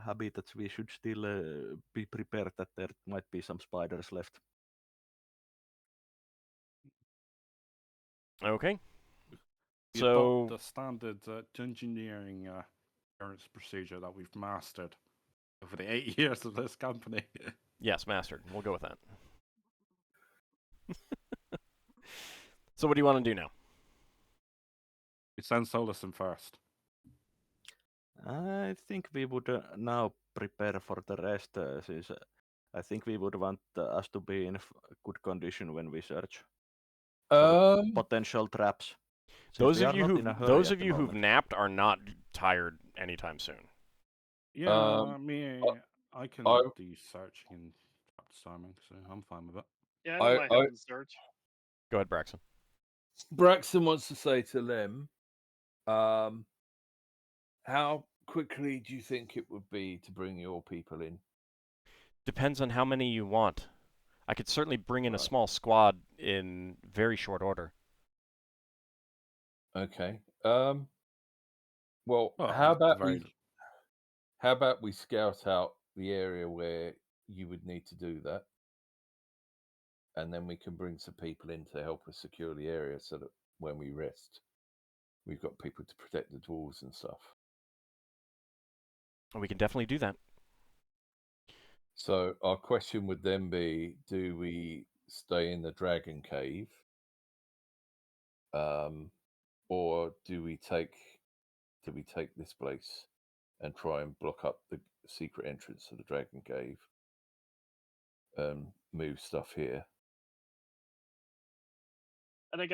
habitats, we should still be prepared that there might be some spiders left. Okay. We So adopt the standard dungeoneering clearance procedure that we've mastered over the 8 years of this company. yes, mastered. We'll go with that. So what do you want to do now? We send Solas in first. I think we would now prepare for the rest, since I think we would want us to be in good condition when we search for potential traps. Since we are not in a hurry those at of the you who've moment. napped are not tired anytime soon. Yeah, Um, I mean, I can I- do searching and trap disarming, so I'm fine with it. Yeah, I don't mind helping search. Go ahead, Braxon. Braxton wants to say to Lem, how quickly do you think it would be to bring your people in? Depends on how many you want. I could certainly bring in a Right. small squad in very short order. Okay. Well, Well, how at the about very we scout out the area where you would need to do that, and then we can bring some people in to help us secure the area, so that when we rest, we've got people to protect the dwarves and stuff. We can definitely do that. So our question would then be: do we stay in the dragon cave, or do we take this place and try and block up the secret entrance to the dragon cave and move stuff here? I think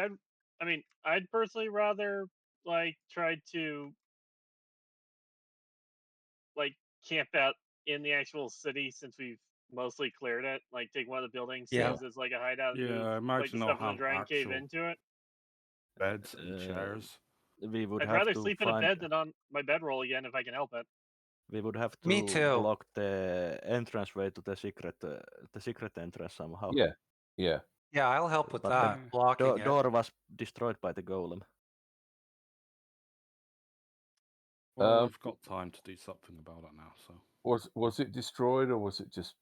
I'd personally rather try to camp out in the actual city, since we've mostly cleared it. Like, take one of the buildings, Yeah. use as like a hideout, and move yeah, I imagine the they'll stuff in the have dragon cave actual into it. beds and chairs. We would I'd have rather to sleep in a find. bed than on my bedroll again if I can help it. We would have Me to too. block the entranceway to the secret entrance somehow. Yeah. Yeah, I'll help with But that. the Blocking it. Door was destroyed by the golem. Well, we've got time to do something about it now, so. Was it destroyed, or was it just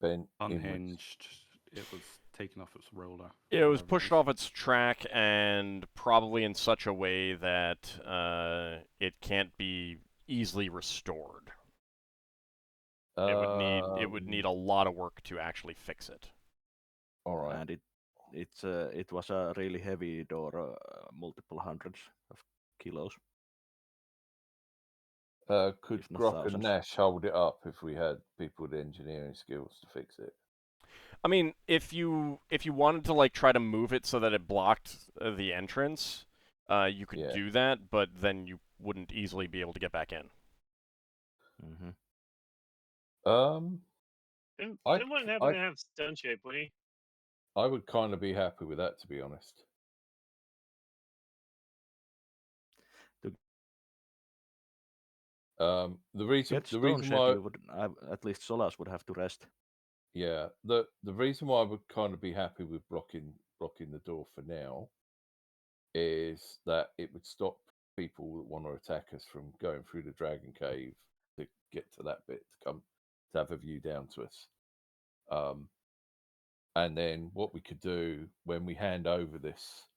bent inwards? Unhinged. It was taken off its roller. It was whatever it pushed was. off its track, and probably in such a way that it can't be easily restored. It would need a lot of work to actually fix it. All right. And it was a really heavy door, multiple hundreds of kilos. Could if not Grok and thousands. Nash hold it up if we had people with engineering skills to fix it? I mean, if you wanted to try to move it so that it blocked the entrance, you could do that, but then you wouldn't easily be able to get back in. Mm-hmm. Finn wouldn't happen to have stone shape, would he? I would kind of be happy with that, to be honest. The reason why you would, at least Solas would have to rest. Yeah, the reason why I would kind of be happy with blocking the door for now is that it would stop people that want to attack us from going through the dragon cave to get to that bit, to have a view down to us. And then what we could do when we hand over this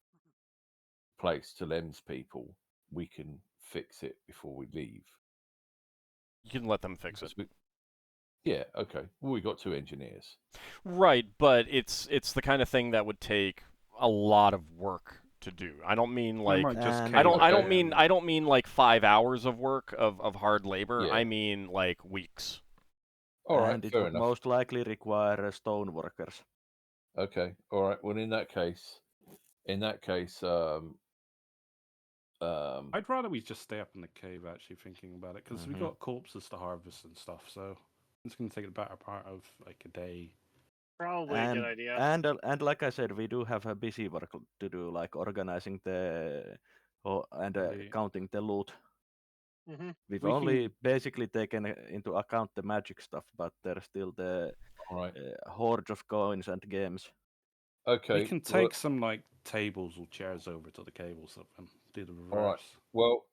place to Lem's people, we can fix it before we leave. You can let them fix it. Yeah, okay. Well, we got 2 engineers. Right, but it's the kind of thing that would take a lot of work to do. I don't mean I like might just And- I don't cave it mean in. I don't mean like 5 hours of work of hard labor. Yeah. I mean like weeks. All right, and it fair would enough. most likely require stone workers. Okay, all right. Well, in that case, I'd rather we just stay up in the cave actually thinking about it, because we Mhm. got corpses to harvest and stuff, so it's going to take the better part of like a day. Probably a good idea. And like I said, we do have a busy work to do, like organizing The- counting the loot. Hmm. We've We only can- basically taken into account the magic stuff, but there's still the all right. hordes of coins and games. Okay. We can take some like tables or chairs over to the cave or something. Do the reverse. All right. Well,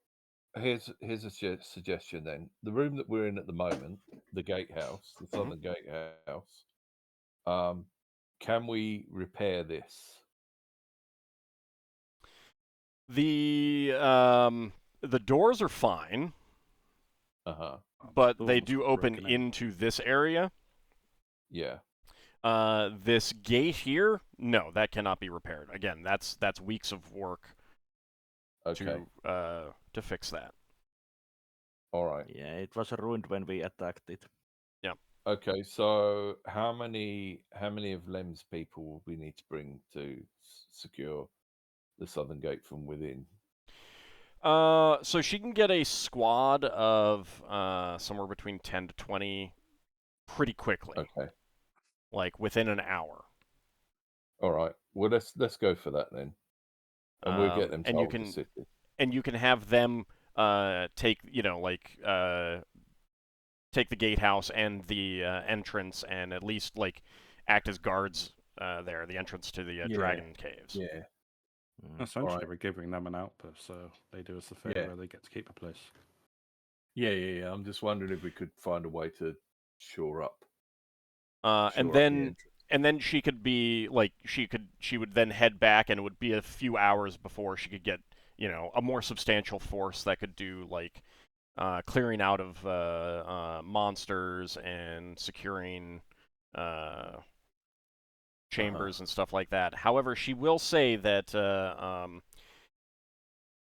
here's a suggestion then. The room that we're in at the moment, the gatehouse, the southern gatehouse. Can we repair this? The doors are fine, Uh-huh. but The they door's do open broken in. into this area. Yeah. This gate here, no, that cannot be repaired. Again, that's weeks of work Okay. to fix that. All right. Yeah, it was ruined when we attacked it. Okay. So how many of Lem's people will we need to bring to secure the southern gate from within? So she can get a squad of somewhere between 10 to 20 pretty quickly, Okay. like within an hour. All right. Well, let's go for that then, and we'll get them and to you hold the can city. and you can have them take take the gatehouse and the entrance, and at least like act as guards there, the entrance to the Yeah. dragon caves. Yeah. Essentially, Alright. we're giving them an outpost, so they do us a favor. Yeah. They get to keep a place. Yeah. I'm just wondering if we could find a way to shore up. And shore up the then entrance. and then she could be like she would then head back, and it would be a few hours before she could get a more substantial force that could do like clearing out of monsters and securing chambers and stuff like that. However, she will say that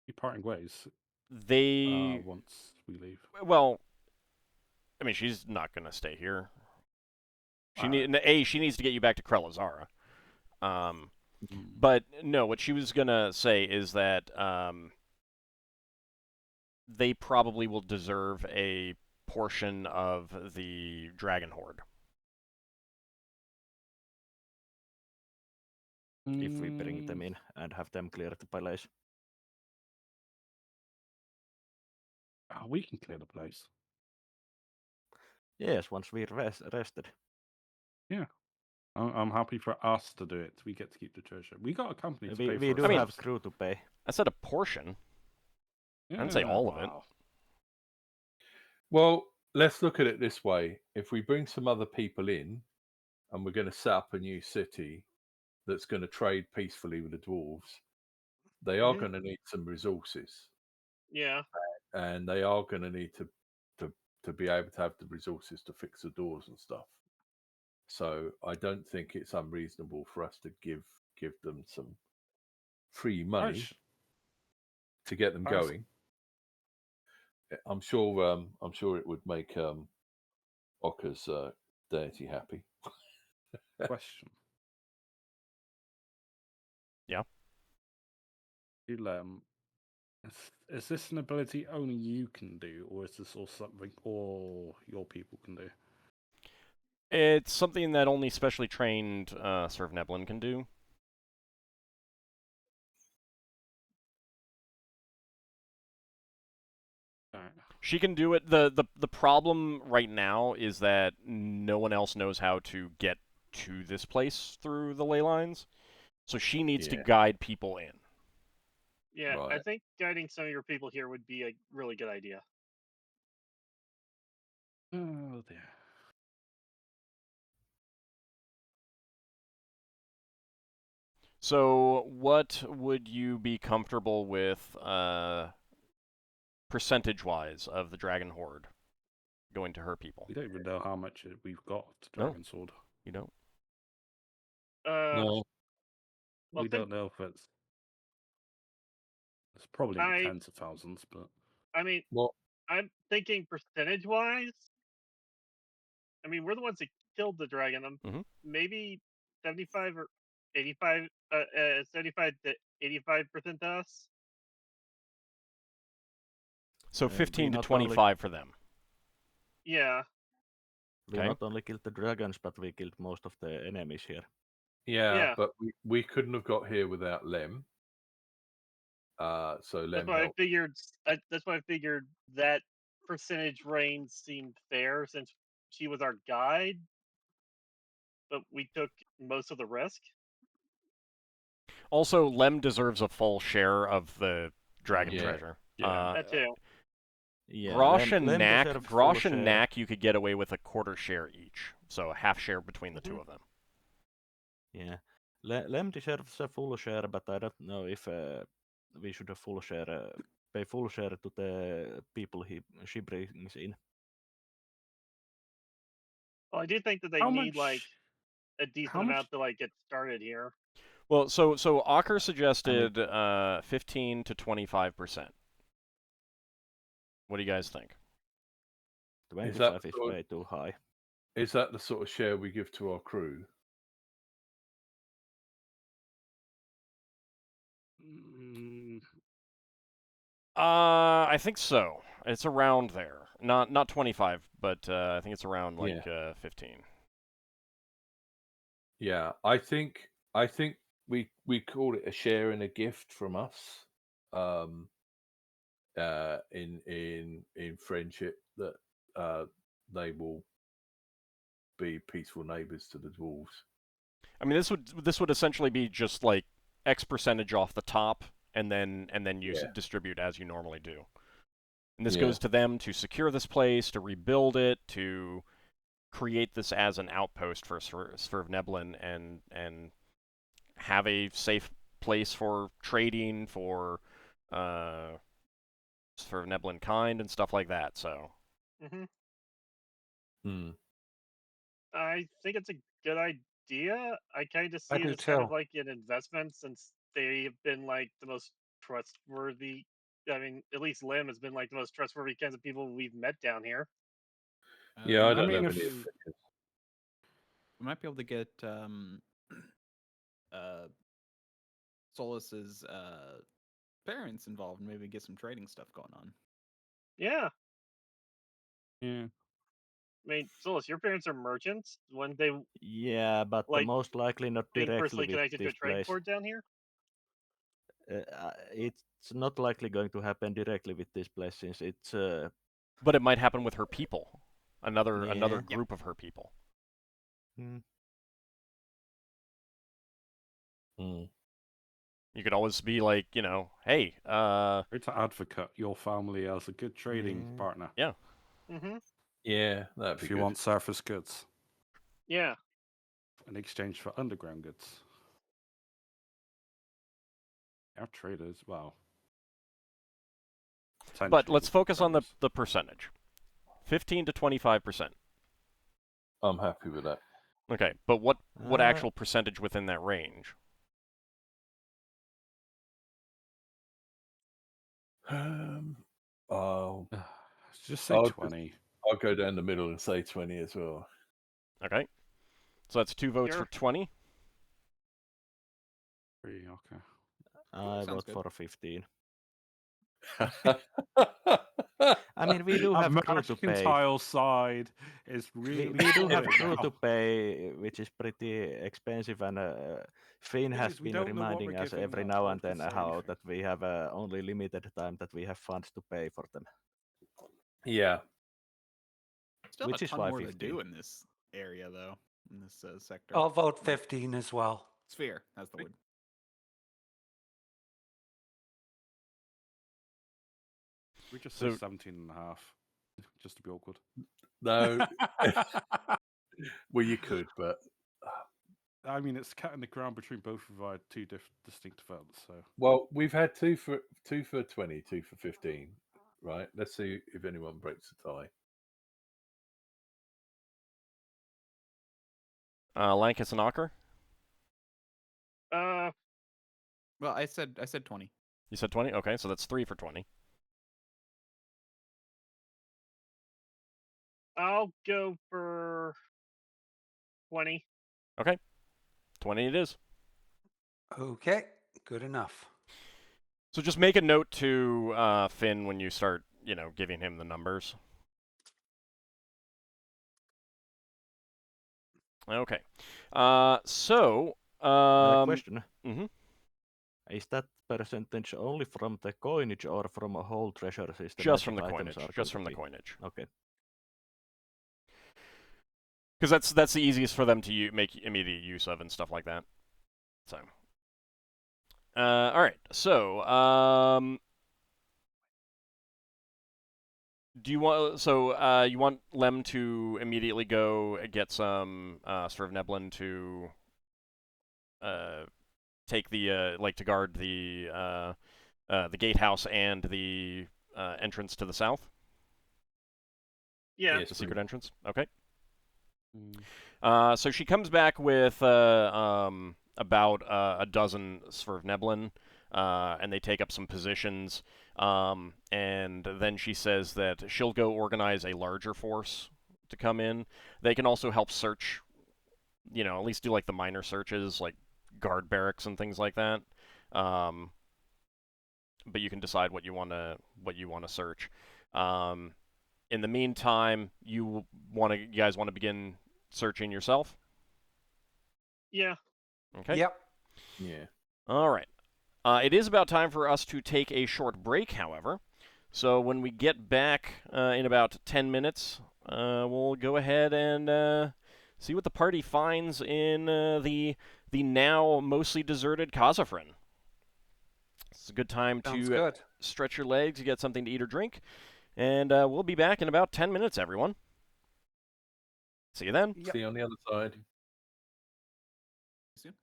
Be parting ways they once we leave. well, I mean, she's not gonna stay here. She needs to get you back to Krelazara. But no, what she was gonna say is that they probably will deserve a portion of the dragon horde. If we bring them in and have them clear the place. We can clear the place. Yes, once we're rested. Yeah. I'm happy for us to do it. We get to keep the treasure. We got a company to pay We for do have ourselves. crew to pay. I said a portion. I didn't say all of it. wow. Well, let's look at it this way. If we bring some other people in, and we're going to set up a new city that's going to trade peacefully with the dwarves, they are going to need some resources, Yeah. and they are going to need to be able to have the resources to fix the doors and stuff. So I don't think it's unreasonable for us to give them some free money to get them going. I'm sure it would make Ockar's deity happy. Question. Yeah. Is this an ability only you can do, or is this also something all your people can do? It's something that only specially trained Serv Neblin can do. Alright. She can do it. The problem right now is that no one else knows how to get to this place through the ley lines. So she needs to guide people in. Yeah, I Right. think guiding some of your people here would be a really good idea. Oh dear. So what would you be comfortable with percentage-wise of the Dragon Horde going to her people? We don't even know how much we've got to No. Dragon Sword. You don't? No. Well, We don't know if it's It's probably in the tens of thousands, but I mean, Well, I'm thinking percentage-wise. I mean, we're the ones that killed the dragon. Maybe 75 or 85, 75 to 85% to us. So 15 to not 25 for them. Yeah. We Okay. not only killed the dragons, but we killed most of the enemies here. Yeah. but we couldn't have got here without Lem. So Lem That's why I helped. figured. That's why I figured that percentage range seemed fair since she was our guide, but we took most of the risk. Also, Lem deserves a full share of the dragon Yeah. treasure. Yeah. That too. Yeah, Grosh and Lem Knack, deserves full Grosh and share. Knack, you could get away with a quarter share each, so a half share between the two of them. Yeah, Lem deserves a full share, but I don't know if we should have full share, pay full share to the people she brings in. Well, I do think that they How need much- like a decent how much- amount to like get started here. Well, so Ockar suggested 15 to 25%. What do you guys think? 25 is way too high. Is that the sort of share we give to our crew? I think so. It's around there. Not 25, but I think it's around like 15. Yeah, I think we call it a share and a gift from us. In friendship that they will be peaceful neighbors to the dwarves. I mean, this would essentially be just like X percentage off the top, and then you distribute as you normally do. And this goes to them to secure this place, to rebuild it, to create this as an outpost for Sphere of Neblin, and have a safe place for trading for Sphere of Neblin kind and stuff like that. So. I think it's a good idea. I kind of see I it do as kind of too. like an investment since they have been like the most trustworthy. I mean, at least Lim has been like the most trustworthy kinds of people we've met down here. Yeah, I don't mean, know if- any opinions. We might be able to get Solas's parents involved and maybe get some trading stuff going on. Yeah. Yeah. I mean, Solus, your parents are merchants. When they Yeah, but like most likely not being directly personally with connected to a this trade place. port down here. It's not likely going to happen directly with this place since it's. But it might happen with her people, another Yeah. group of her people. You could always be like, hey, Try to advocate your family as a good trading partner. Yeah. Yeah, that'd be If you good. want surface goods. Yeah. In exchange for underground goods. Our traders, well. But let's focus on traders. the percentage. 15 to 25%. I'm happy with that. Okay, but what actual percentage within that range? I'll just say 20. I'll go down the middle and say 20 as well. Okay. So that's 2 votes for 20. Okay. I vote good. for 15. I mean, we do have crew to pay. Mercantile side is really. We do have crew to pay, which is pretty expensive, and Finn Thing has is, we been don't know what reminding we're us giving every up, now what and we're then how saving. that we have only limited time that we have funds to pay for them. Yeah. Still Which have a is ton why more to 15. do in this area, though, in this sector. I'll vote 15 as well. Sphere, that's the word. We just say 17 and a half, just to be awkward. No. Well, you could, but I mean, it's cut in the ground between both of our two distinct events. So. Well, we've had two for 20, 2 for 15, right? Let's see if anyone breaks a tie. Lankas and Ockar? Well, I said 20. You said 20? Okay, so that's 3 for 20. I'll go for 20. Okay. 20 it is. Okay, good enough. So just make a note to Finn when you start, giving him the numbers. Okay. Question. Mm-hmm. Is that percentage only from the coinage or from a whole treasure system? Just from the magic coinage. items are Just going from the to be? coinage. Okay. Because that's the easiest for them to make immediate use of and stuff like that. So. All right. So, do you want? So, you want Lem to immediately go get some sort of Neblin to take the to guard the gatehouse and the entrance to the south. Yeah. Yes, The secret please. entrance. Okay. Mm. So she comes back with about a dozen sort of Neblin, and they take up some positions. And then she says that she'll go organize a larger force to come in. They can also help search, at least do like the minor searches, like guard barracks and things like that. But you can decide what you want to search. In the meantime, you guys want to begin searching yourself? Yeah. Okay. Yep. Yeah. All right. It is about time for us to take a short break, however. So when we get back in about 10 minutes, we'll go ahead and see what the party finds in the now mostly deserted Kazafrin. It's a good time Sounds to good. stretch your legs, get something to eat or drink, and we'll be back in about 10 minutes, everyone. See you then. Yep. See you on the other side. Soon.